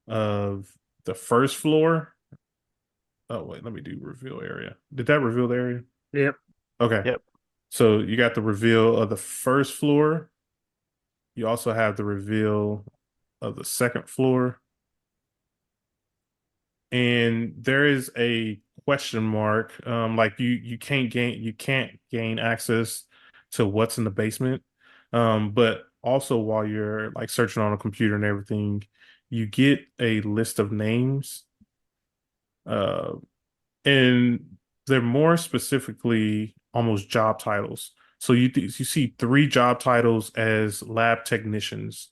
of the first floor. Oh wait, let me do reveal area. Did that reveal the area? Yep. Okay. Yep. So you got the reveal of the first floor. You also have the reveal of the second floor. And there is a question mark. Like you can't gain access to what's in the basement. But also while you're like searching on a computer and everything, you get a list of names. Uh, and they're more specifically almost job titles. So you see three job titles as lab technicians,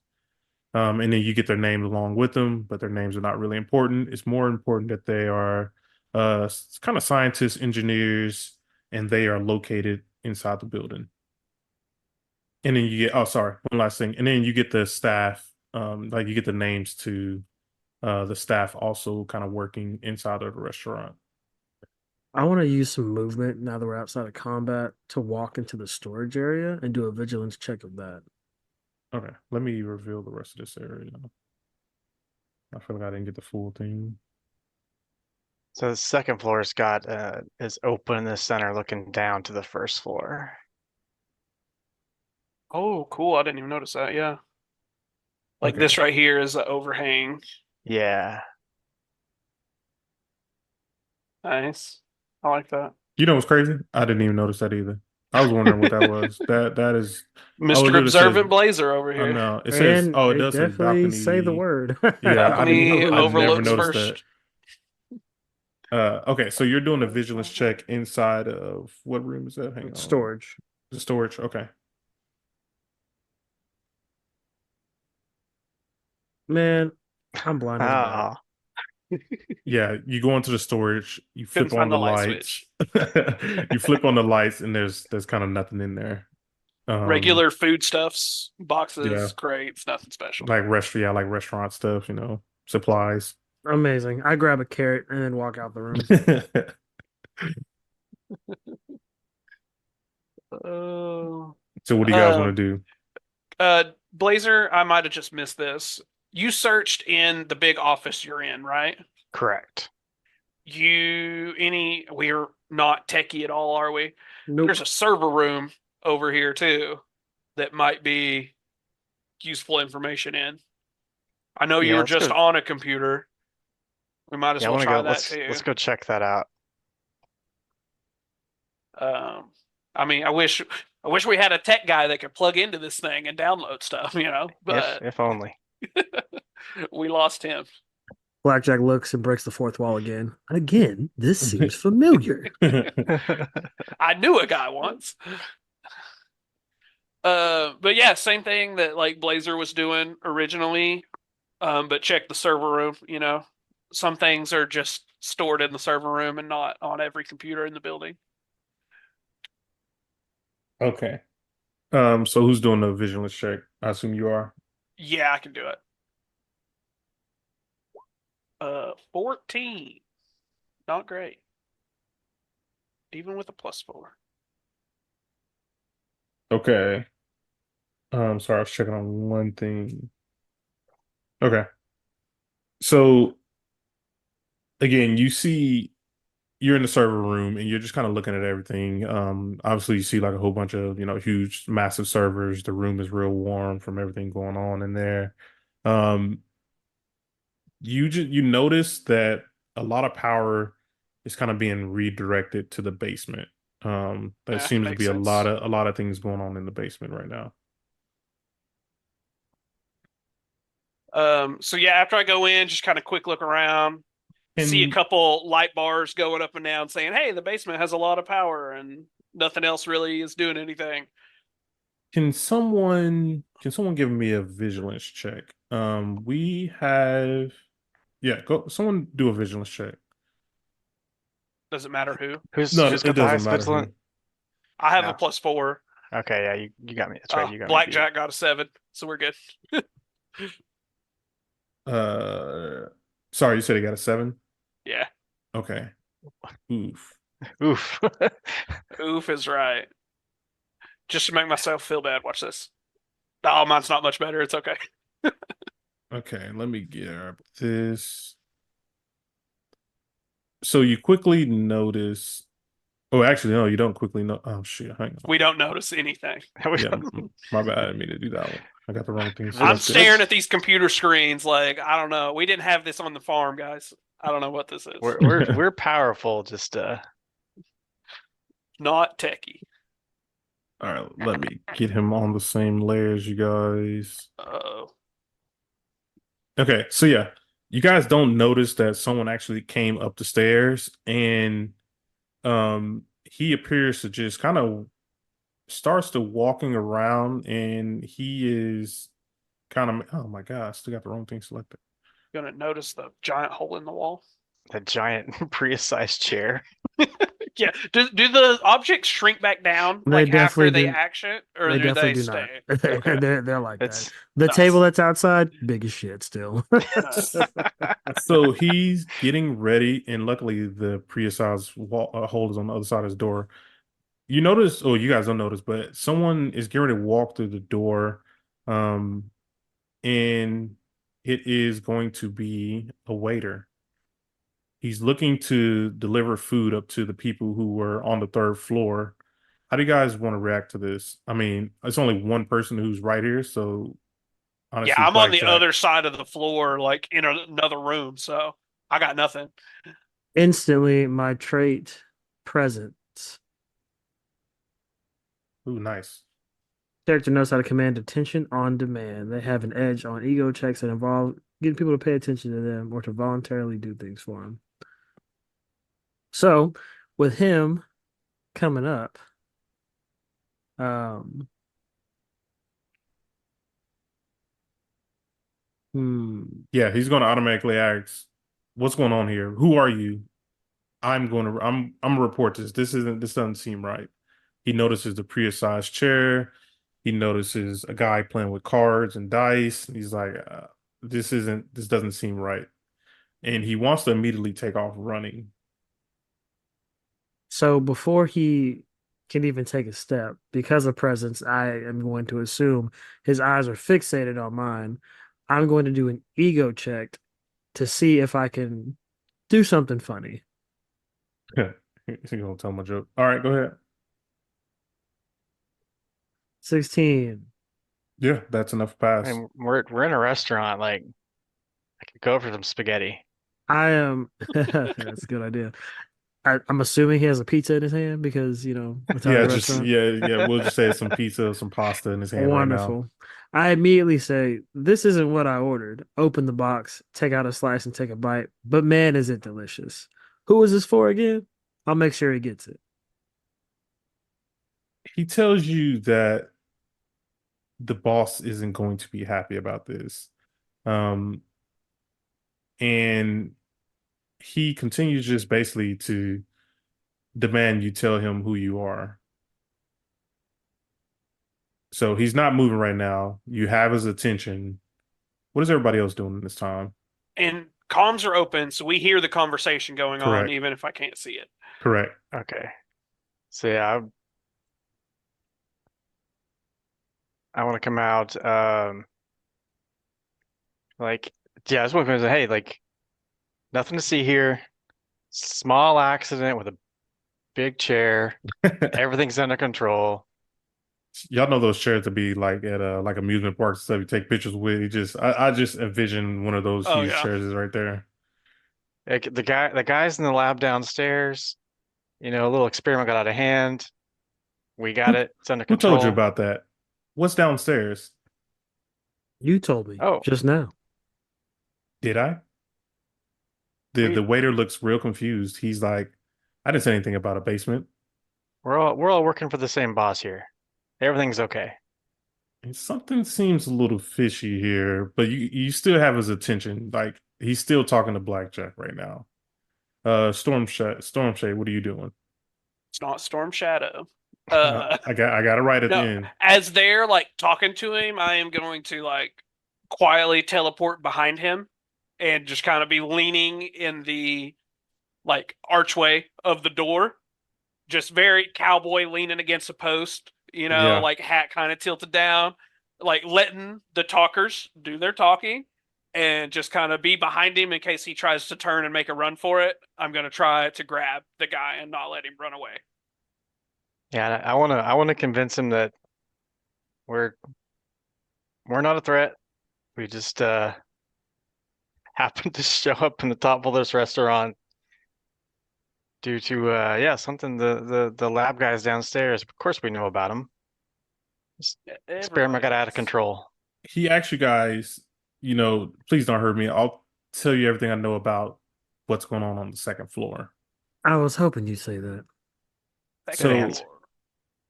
and then you get their names along with them, but their names are not really important. It's more important that they are kind of scientists, engineers, and they are located inside the building. And then you get sorry, one last thing, and then you get the staff, like you get the names to the staff also kind of working inside of the restaurant. I want to use some movement now that we're outside of combat to walk into the storage area and do a vigilance check of that. Okay, let me reveal the rest of this area. I feel like I didn't get the full thing. So the second floor's got is open in the center looking down to the first floor. Oh, cool. I didn't even notice that. Yeah. Like Okay. this right here is the overhang. Yeah. Nice. I like that. You know what's crazy? I didn't even notice that either. I was wondering what that was. That is. Oh, it Mr. literally says. Observant Blazer over I here. know it says. And Oh, it it does say definitely say the balcony. word. Yeah, Balcony I never overlooks noticed that. first. Okay, so you're doing a vigilance check inside of what room is that? Hang on, Storage. the storage. Okay, Man, I'm blind as a bat. Oh, Yeah, you go into the storage, you Couldn't flip on find the the light lights. switch. You flip on the lights and there's kind of nothing in there. Um, Regular foodstuffs, yeah, boxes, crates, nothing special. like restaurant stuff, supplies. Amazing. I grab a carrot and then walk out the room. Oh. So what do you guys want Um, to do? Blazer, I might have just missed this. You searched in the big office you're in, right? Correct. We're not techie at all, are we? Nope. There's a server room over here too that might be useful information in. I know you Yeah, were let's just go. on a computer. We might as Yeah, I well want to go. try that Let's too. go check that out. Um, I mean, I wish we had a tech guy that could plug into this thing and download stuff, If but if only. we lost him. Blackjack looks and breaks the fourth wall again. Again, this seems familiar. I knew a guy once. But yeah, same thing that like Blazer was doing originally. But check the server room, Some things are just stored in the server room and not on every computer in the building. Okay. So who's doing the vigilance check? I assume you are. Yeah, I can do it. 14. Not great. Even with a +4. Okay. Sorry, I was checking on one thing. Okay. So again, you're in the server room and you're just kind of looking at everything. Obviously you see like a whole bunch of, huge, massive servers. The room is real warm from everything going on in there. Um, you notice that a lot of power is kind of being redirected to the basement. There seems to Makes be a lot sense. of things going on in the basement right now. So yeah, after I go in, just kind of quick look around, see a Can couple light bars going up and down saying, hey, the basement has a lot of power and nothing else really is doing anything. can someone give me a vigilance check? We have yeah, go someone do a vigilance check. Doesn't matter who. No, Who's it got the doesn't highest matter vigilant? who. I have a No. +4. Okay, yeah, you got me. That's right. You got me beat. Blackjack got a 7, so we're good. Uh, sorry, you said he got a 7? Yeah. Okay. Oof. Oof. Oof is right. Just to make myself feel bad, watch this. Oh, mine's not much better. It's okay. Okay, let me get this. So you quickly notice. Oh, actually, no, you don't quickly know. Oh shit, hang on. We don't notice anything. Yeah, my bad. I didn't mean to do that one. I got the wrong thing I'm selected. staring at these computer screens like, I don't know. We didn't have this on the farm, guys. I don't know what this is. We're powerful. Just Not techie. All right, let me get him on the same layer as you guys. Oh. Okay, so yeah, you guys don't notice that someone actually came up the stairs and he appears to just kind of starts to walking around and he is kind of oh my god, I still got the wrong thing selected. Gonna notice the giant hole in the wall. a giant Prius-sized chair. Yeah. Do the objects shrink back down They like after definitely they do. action, or They do definitely they do not. stay? They're Okay. they're like that. It's The Nice. table that's outside, big as shit still. So he's getting ready, and luckily the Prius wall hole is on the other side of his door. You notice, oh, you guys don't notice, but someone is getting ready to walk through the door, um, and it is going to be a waiter. He's looking to deliver food up to the people who were on the third floor. How do you guys want to react to this? I mean, it's only one person who's right here, so Yeah, honestly, I'm on the Blackjack. other side of the floor, like in another room, so I got nothing. Instantly, my trait presence. Ooh, nice. Character knows how to command attention on demand. They have an edge on ego checks that involve getting people to pay attention to them or to voluntarily do things for them. So, with him coming up, um, hmm, Yeah, he's going to automatically ask, what's going on here? Who are you? I'm gonna report this. This doesn't seem right. He notices the Prius-sized chair. He notices a guy playing with cards and dice. He's like, this doesn't seem right. And he wants to immediately take off running. So before he can even take a step, because of presence, I am going to assume his eyes are fixated on mine. I'm going to do an ego check to see if I can do something funny. He's gonna tell my joke. All right, go ahead. 16. Yeah, that's enough pass. And we're in a restaurant. Like I could go for some spaghetti. I am. That's a good idea. I'm assuming he has a pizza in his hand because, Italian Yeah, just restaurant. yeah. We'll just say some pizza, some pasta in his hand right now. Wonderful. I immediately say, "This isn't what I ordered." Open the box, take out a slice, and take a bite. But man, is it delicious. Who is this for again? I'll make sure he gets it. He tells you that the boss isn't going to be happy about this. Um, and he continues just basically to demand you tell him who you are. So he's not moving right now. You have his attention. What is everybody else doing in this time? And comms are open, so we hear the conversation going on, Correct. even if I can't see it. Correct. Okay. So yeah, I want to come out. Like yeah, I just want to say, hey, like nothing to see here. Small accident with a big chair. Everything's under control. Y'all know those chairs to be like at like amusement parks and stuff you take pictures with. I just envision one of those Oh huge yeah. chairs is right there. Like the guys in the lab downstairs. A little experiment got out of hand. We got Who it. It's under who told you control. about that? What's downstairs? You told me Oh, just now. Did I? The we waiter looks real confused. He's like, I didn't say anything about a basement. we're all working for the same boss here. Everything's okay. And something seems a little fishy here, but you still have his attention. Like he's still talking to Blackjack right now. Storm Shade, what are you doing? It's not Storm Shadow. I got it right at the No, end. as they're like talking to him, I am going to like quietly teleport behind him and just kind of be leaning in the like archway of the door, just very cowboy leaning against a post, Yeah. like hat kind of tilted down, like letting the talkers do their talking and just kind of be behind him in case he tries to turn and make a run for it. I'm going to try to grab the guy and not let him run away. Yeah, I wanna convince him that we're we're not a threat. We just happened to show up in the top of this restaurant due to yeah, something the lab guys downstairs. Of course we know about them. Experiment Everybody got out of does. control. He asked you guys, please don't hurt me. I'll tell you everything I know about what's going on the second floor. I was hoping you'd say that. Good So answer.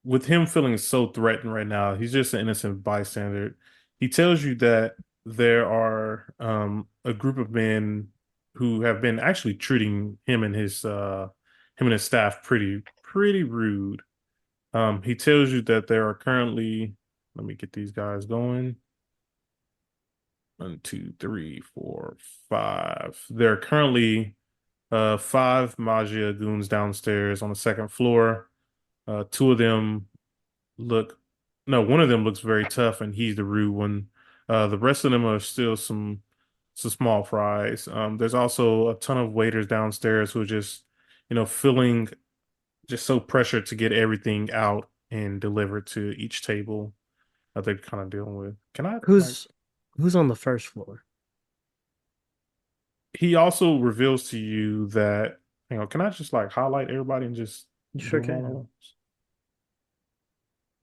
with him feeling so threatened right now, he's just an innocent bystander. He tells you that there are a group of men who have been actually treating him and his staff pretty rude. He tells you that there are currently, let me get these guys going. One, two, three, four, five. There are currently five Magia goons downstairs on the second floor. Two of them look, no, one of them looks very tough, and he's the rude one. The rest of them are still some small fries. There's also a ton of waiters downstairs who are just, feeling just so pressured to get everything out and delivered to each table that they're kind of dealing with. Can I like? Who's who's on the first floor? He also reveals to you that, can I just like highlight everybody and just You do sure them all at can. once?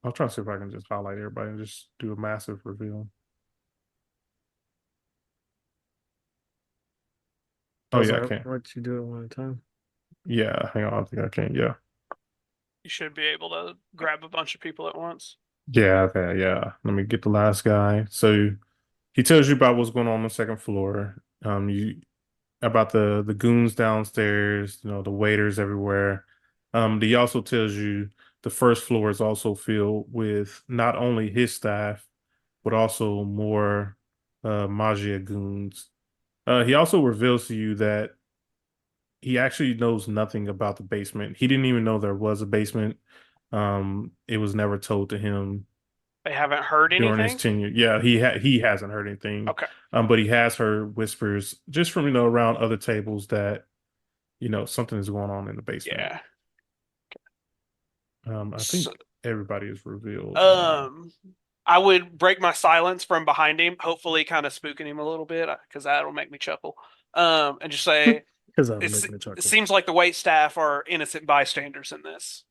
I'll try to see if I can just highlight everybody and just do a massive reveal. Oh Does yeah, I that can. let you do it one at a time? Yeah, hang on, I think I can. Yeah. You should be able to grab a bunch of people at once. Yeah, okay, yeah. Let me get the last guy. So he tells you about what's going on the second floor. You about the goons downstairs, the waiters everywhere. He also tells you the first floor is also filled with not only his staff, but also more Magia goons. He also reveals to you that he actually knows nothing about the basement. He didn't even know there was a basement. It was never told to him They haven't heard during his anything? tenure. Yeah, he hasn't heard anything. Okay. But he has heard whispers just from around other tables that something is going on in the basement. Yeah. I So, think everybody is revealed now. um, I would break my silence from behind him, hopefully kind of spooking him a little bit, because that'll make me chuckle. And just say, Because that'll it's, make me it chuckle. seems like the wait staff are innocent bystanders in this.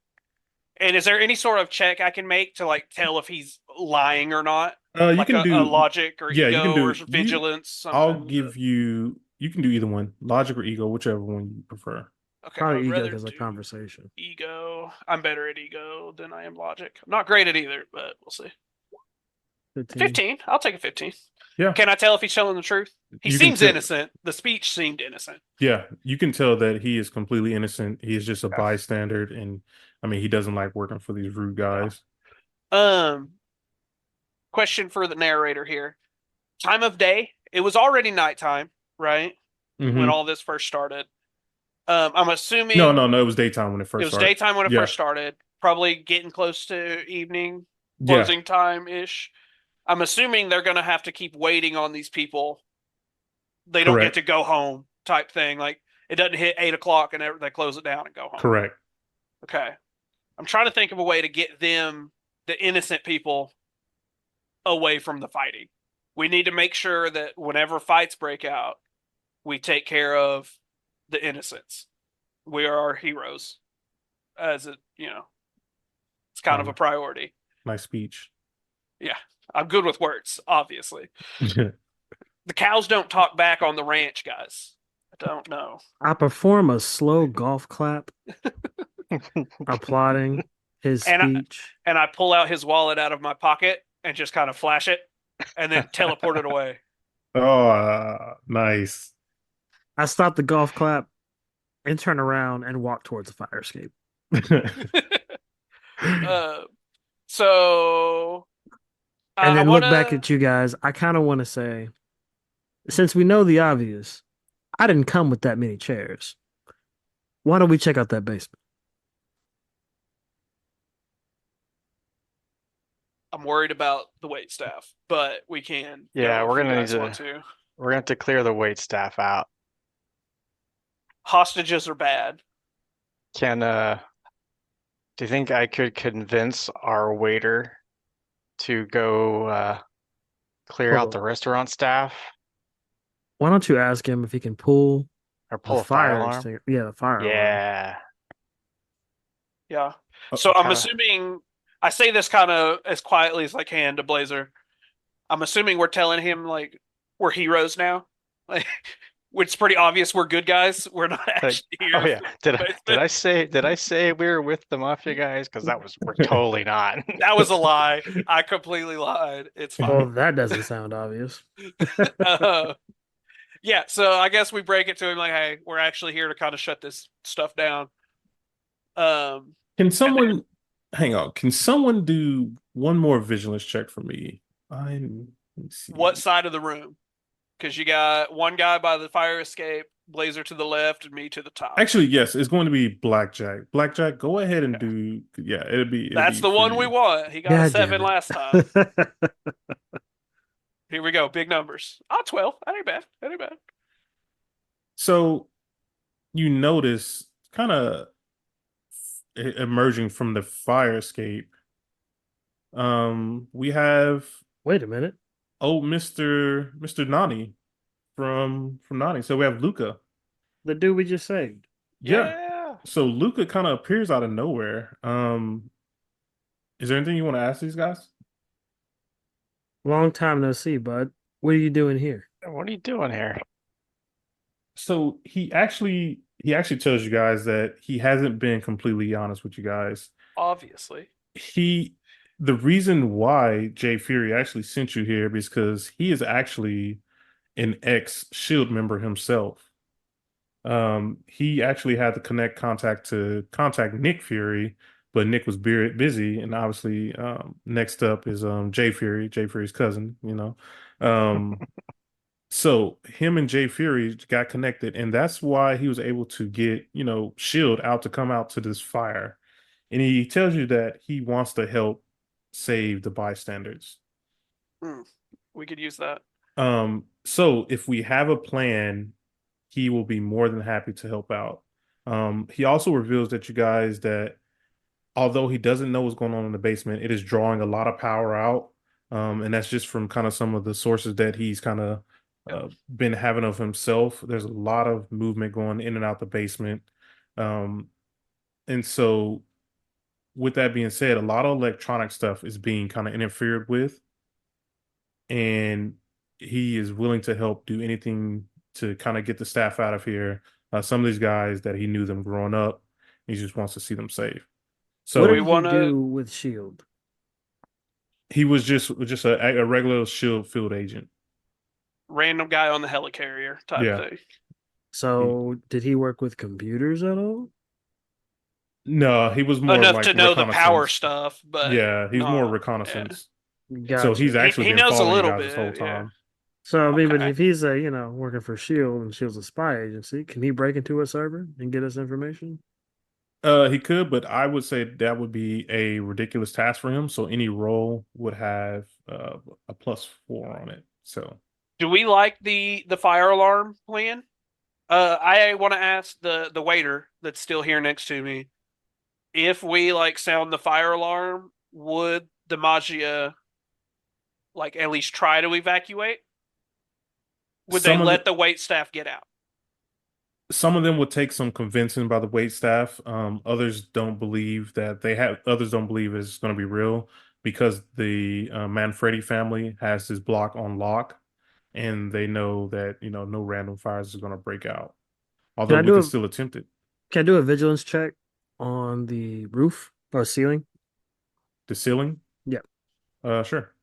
And is there any sort of check I can make to like tell if he's lying or not? You Like can a do, logic or yeah, you can ego or do you. vigilance, I'll something. give you. You can do either one, logic or ego, whichever one you prefer. Okay, I Probably would ego rather because of do conversation. ego. I'm better at ego than I am logic. I'm not great at either, but we'll see. 15. 15. I'll take a 15. Yeah, Can I tell if he's telling the truth? He you can seems tell. innocent. The speech seemed innocent. Yeah, you can tell that he is completely innocent. He is just a Okay. bystander, and I mean, he doesn't like working for these rude guys. Um, question for the narrator here. Time of day. It was already nighttime, right? When Hmm. all this first started. I'm No, assuming no, no. It was daytime when it it first was started. daytime when it Yeah, first started. Probably getting close to evening, yeah, closing time ish. I'm assuming they're going to have to keep waiting on these people. They don't get correct, to go home type thing. Like it doesn't hit 8 o'clock and they close it down and go home. correct. Okay. I'm trying to think of a way to get them, the innocent people, away from the fighting. We need to make sure that whenever fights break out, we take care of the innocents. We are our heroes, as it's kind of a Um, priority. nice speech. Yeah, I'm good with words, obviously. The cows don't talk back on the ranch, guys. I don't know. I perform a slow golf clap, applauding his And I, speech. and I pull out his wallet out of my pocket and just kind of flash it and then teleport it away. Oh, nice. I stop the golf clap and turn around and walk towards the fire escape. uh, so And I then want look back to. at you guys. I kind of want to say, since we know the obvious, I didn't come with that many chairs. Why don't we check out that basement? I'm worried about the wait staff, but we can Yeah, go we're if you gonna need guys want to. we're gonna have to clear the wait staff out. Hostages are bad. Can do you think I could convince our waiter to go clear Hold out on. the restaurant staff Why don't you ask him if he can pull or the pull a fire fire alarm? extinguisher? Yeah, the fire alarm. Yeah. Yeah. Uh, So I'm Kind of. assuming I say this kind of as quietly as I can to Blazer. I'm assuming we're telling him like we're heroes now. Like it's pretty obvious we're good guys. We're not Like, actually here oh yeah. for the basement. Did I say we were with the mafia guys? Because we're totally not. That was a lie. I completely lied. It's Well, fine. that doesn't sound obvious. Uh, yeah, so I guess we break it to him like, hey, we're actually here to kind of shut this stuff down. Can And then someone hang on? Can someone do one more vigilance check for me? Let's what see. side of the room? Because you got one guy by the fire escape, Blazer to the left, and me to the top. Actually, yes, it's going to be Blackjack. Blackjack, go ahead and Okay. do. Yeah, it'll That's be the for one we you. want. He got a God damn 7 last time. it. Here we go. Big numbers. Oh, 12. That ain't bad. That ain't bad. So you notice kind of emerging from the fire escape. We have Wait a minute. Mr. Nani from Nani. So we have Luca. The dude we just saved. Yeah. Yeah. So Luca kind of appears out of nowhere. Is there anything you want to ask these guys? Long time no see, bud. What are you doing here? What are you doing here? So he actually tells you guys that he hasn't been completely honest with you guys. Obviously. He the reason why Jay Fury actually sent you here is because he is actually an ex Shield member himself. He actually had to contact Nick Fury, but Nick was busy, and obviously, next up is Jay Fury's cousin, you know. Um, so him and Jay Fury got connected, and that's why he was able to get, Shield out to come out to this fire. And he tells you that he wants to help save the bystanders. We could use that. So if we have a plan, he will be more than happy to help out. He also reveals that you guys that although he doesn't know what's going on in the basement, it is drawing a lot of power out. And that's just from kind of some of the sources that he's kind of been having of himself. There's a lot of movement going in and out the basement. And so with that being said, a lot of electronic stuff is being kind of interfered with, and he is willing to help do anything to kind of get the staff out of here. Some of these guys that he knew them growing up, he just wants to see them safe. So What we did he wanna- do with Shield? he was just a regular Shield field agent. Random guy on the helicarrier type Yeah. thing. So did he work with computers at all? No, he was more Enough like to know the power reconnaissance. stuff, but Yeah, he's more not- reconnaissance. So Gotcha. he's actually He been knows a following you little guys this whole bit, yeah. time. So I mean, but Okay. if he's working for Shield and Shield's a spy agency, can he break into a server and get us information? He could, but I would say that would be a ridiculous task for him. So any role would have a +4 on it. So Do we like the fire alarm plan? I want to ask the waiter that's still here next to me if we like sound the fire alarm, would Demacia like at least try to evacuate? Would they Some of let the wait staff get out? some of them would take some convincing by the wait staff. Others don't believe that they have. Others don't believe it's going to be real because the Manfredi family has this block on lock, and they know that no random fires is going to break out. Can Although I we do can a still attempt it. can I do a vigilance check on the roof or ceiling? The ceiling. Yeah. Sure.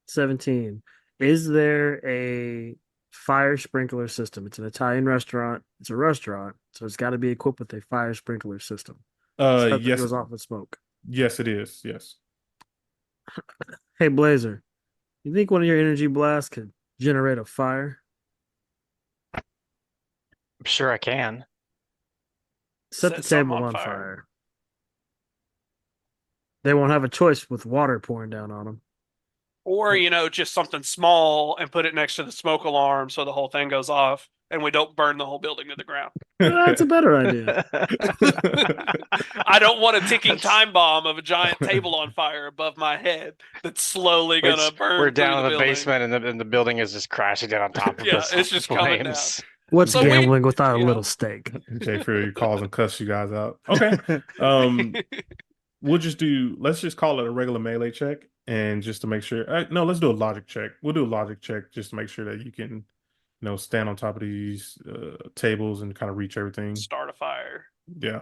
17. Is there a fire sprinkler system? It's an Italian restaurant. It's a restaurant, so it's got to be equipped with a fire sprinkler system. Stuff that Yes, goes off with smoke. yes, it is. Yes. Hey, Blazer, you think one of your energy blasts could generate a fire? I'm sure I can. Set the Set something table on on fire. fire. They won't have a choice with water pouring down on them. Or, just something small and put it next to the smoke alarm so the whole thing goes off and we don't burn the whole building to the ground. That's a better idea. I don't want a ticking time bomb of a giant table on fire above my head that's slowly We're, gonna burn. we're down through in the building. basement, and the building is just crashing down on top of Yeah, us. it's just coming down. flames. What's So we- gambling without a you know. little steak? Jay Fury calls and cuss you guys out. Okay. Let's just call it a regular melee check, and just to make sure. No, let's do a logic check. We'll do a logic check just to make sure that you can, stand on top of these tables and kind of reach everything. Start a fire. Yeah.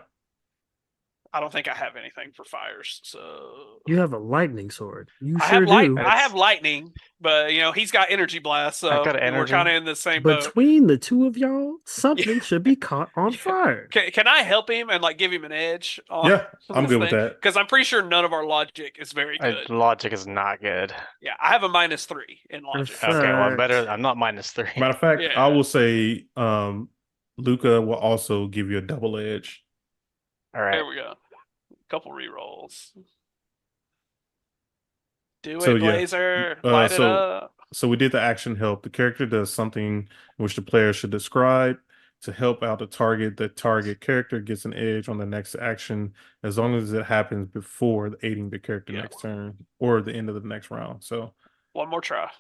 I don't think I have anything for fires, so You have a lightning sword. You I sure have light. do. I have lightning, but he's got energy blast, so I've got we're energy. kind of in the same boat. Between the two of y'all, something should be caught on fire. Can I help him and give him an edge? Yeah, I'm good with that. Because I'm pretty sure none of our logic is very good. Logic is not good. Yeah, I have a -3 in logic. Perfect. Okay, well, I'm better. I'm not -3. Matter of fact, Yeah. I will say, Luca will also give you a double edge. All right. There we go. Couple rerolls. Do So, it, yeah. Blazer. Light it up. So we did the action help. The character does something which the player should describe to help out the target. The target character gets an edge on the next action as long as it happens before aiding the character Yeah. next turn or the end of the next round. So, One more try.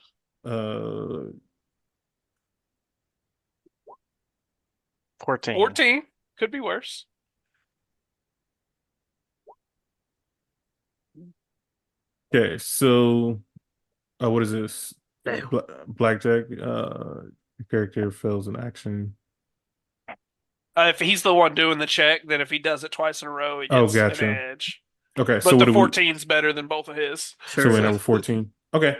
14. 14. Could be worse. okay. So, what is this? Damn. Blackjack. Your character fails an action. If he's the one doing the check, then if he does it twice in a row, he Oh, gets gotcha. an edge. Okay. But So what the do we? 14's better than both of his. So we're Sure. number 14. Okay.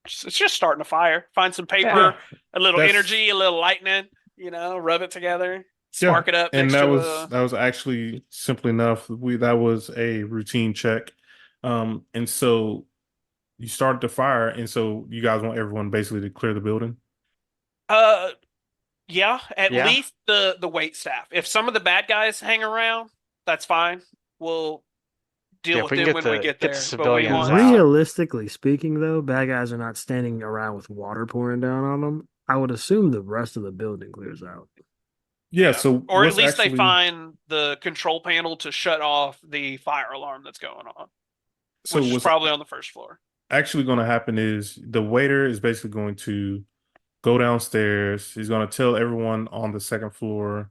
It's just starting a fire. Find some paper, Yeah, a little that's energy, a little lightning. Rub it together, yeah, spark it up and next to a. that was actually simple enough. That was a routine check, and so you started the fire, and so you guys want everyone basically to clear the building. Uh, yeah, at Yeah. least the wait staff. If some of the bad guys hang around, that's fine. We'll Yeah, deal if with we can them when we get get the there. But we civilians want. out. Realistically speaking, though, bad guys are not standing around with water pouring down on them. I would assume the rest of the building clears out. Yeah, Yeah. so Or at what's least they actually find the control panel to shut off the fire alarm that's going on, so which is what's probably on the first floor. actually going to happen is the waiter is basically going to go downstairs. He's going to tell everyone on the second floor.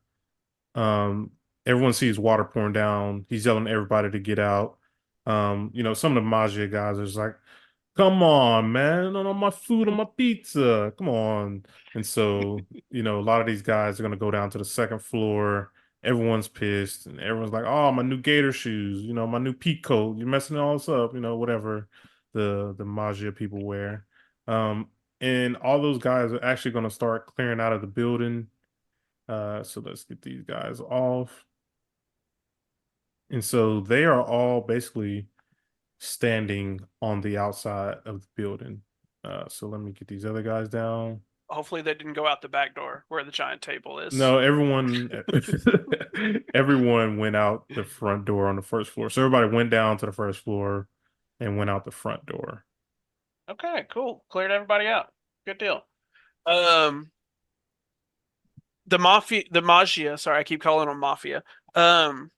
Um, Everyone sees water pouring down. He's yelling at everybody to get out. Some of the Maggia guys are just like, "Come on, man! On my food, on my pizza, come on!" And so, a lot of these guys are going to go down to the second floor. Everyone's pissed, and everyone's like, "Oh, my new gator shoes! My new peak coat. You're messing all this up. Whatever the Maggia people wear." Um, and all those guys are actually going to start clearing out of the building. So let's get these guys off. And so they are all basically standing on the outside of the building. So let me get these other guys down. Hopefully they didn't go out the back door where the giant table is. No, everyone went out the front door on the first floor. So everybody went down to the first floor and went out the front door. Okay, cool. Cleared everybody out. Good deal. Um, the Magia. Sorry, I keep calling them Mafia. Um,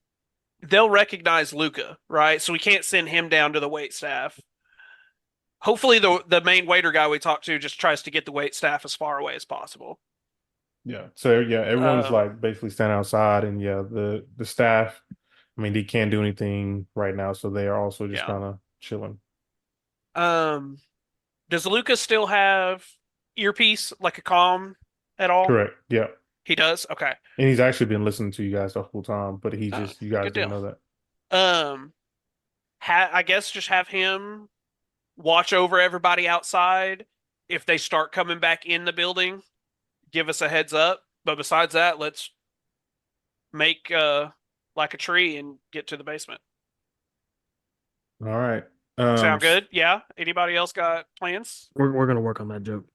they'll recognize Luca, right? So we can't send him down to the wait staff. Hopefully, the main waiter guy we talked to just tries to get the wait staff as far away as possible. Yeah. So yeah, everyone's Um, like basically standing outside, and yeah, the staff. I mean, they can't do anything right now, so they are also just yeah. kind of chilling. Um, does Luca still have earpiece like a comm at all? Correct. Yeah. He does. Okay. And he's actually been listening to you guys the whole time, but you guys Good didn't deal. know that. Um, I guess just have him watch over everybody outside. If they start coming back in the building, give us a heads up. But besides that, let's make like a tree and get to the basement. All right. Sound good? Yeah. Anybody else got plans? We're gonna work on that joke.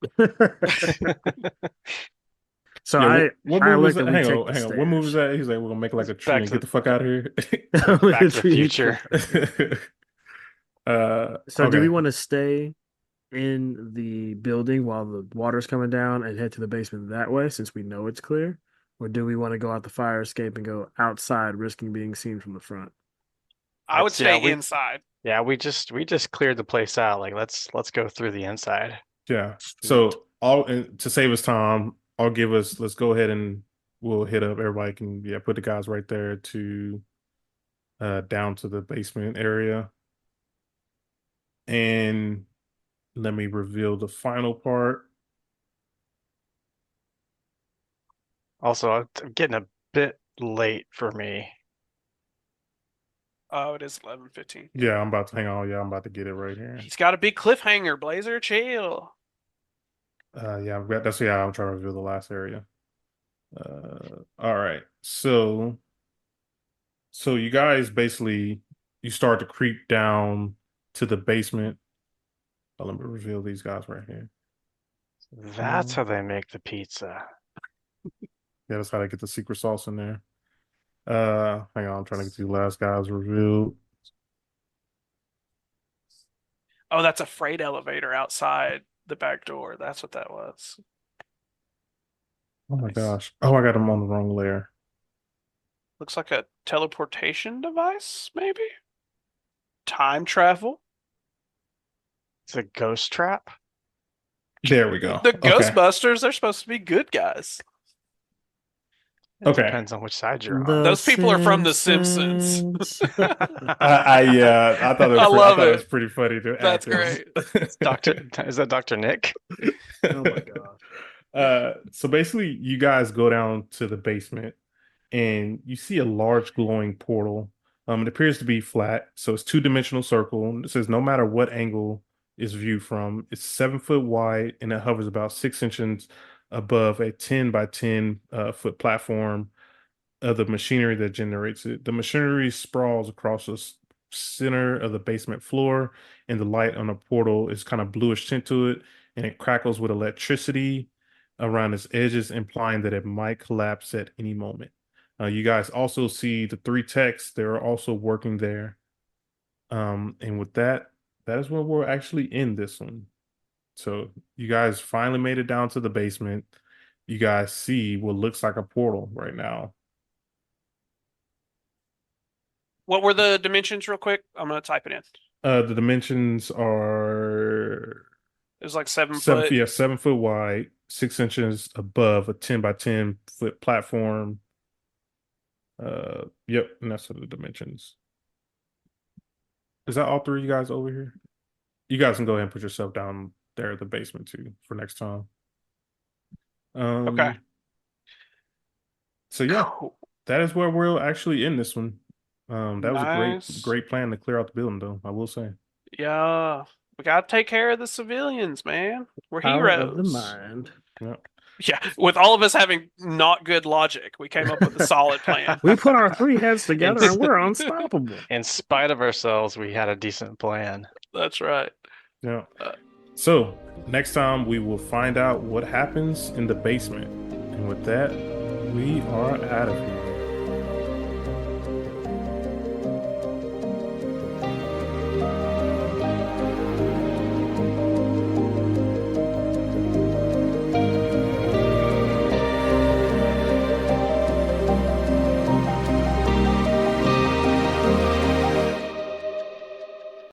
So Yeah, what I move is like that? that we take the Hang on. What move is stairs. that? He's like, we're gonna make like a tree Back and to get the fuck out of here. Back to the Future. So do we Okay. want to stay in the building while the water's coming down and head to the basement that way, since we know it's clear? Or do we want to go out the fire escape and go outside, risking being seen from the front? I would Yeah, stay inside. we just cleared the place out. Like let's go through the inside. Yeah. Sweet. So and to save us time, let's go ahead and we'll hit up. Everybody can put the guys right there to down to the basement area. And let me reveal the final part. Also, I'm getting a bit late for me. Oh, it is 11:15. Yeah, I'm about to hang on. Yeah, I'm about to get it right here. He's got a big cliffhanger. Blazer, chill. That's I'm trying to reveal the last area. All right. So you guys basically you start to creep down to the basement. Let me reveal these guys right here. That's how they make the pizza. Yeah, that's how they get the secret sauce in there. Hang on, I'm trying to get these last guys revealed. Oh, that's a freight elevator outside the back door. That's what that was. Oh my Nice. gosh. Oh, I got them on the wrong layer. Looks like a teleportation device, maybe? Time travel? It's a ghost trap. There we go. The Okay. Ghostbusters, they're supposed to be good guys. It Okay. depends on which side you're on. Those people are from The Simpsons. I thought I love it it. was pretty funny to That's add great. Is that Dr. Nick? Oh my gosh. So basically, you guys go down to the basement and you see a large glowing portal. It appears to be flat, so it's two-dimensional circle. It says no matter what angle is viewed from. It's 7 foot wide and it hovers about 6 inches above a 10 by 10 foot platform of the machinery that generates it. The machinery sprawls across the center of the basement floor, and the light on the portal is kind of bluish tint to it, and it crackles with electricity around its edges, implying that it might collapse at any moment. You guys also see the three techs, they're also working there. And with that, that is where we'll actually end this one. So you guys finally made it down to the basement. You guys see what looks like a portal right now. What were the dimensions, real quick? I'm gonna type it in. The dimensions are It was like 7 foot. 7 foot wide, 6 inches above a 10 by 10 foot platform. Yep, and that's the dimensions. Is that all three of you guys over here? You guys can go ahead and put yourself down there at the basement too for next time. Okay. So yeah, Cool. that is where we'll actually end this one. That was a Nice. great plan to clear out the building, though, I will say. Yeah. We gotta take care of the civilians, man. We're Power of the heroes. mind. Yeah. Yeah, with all of us having not good logic, we came up with a solid plan. We put our three heads together and we're unstoppable. In spite of ourselves, we had a decent plan. That's right. Yeah. So next time we will find out what happens in the basement. And with that, we are out of here.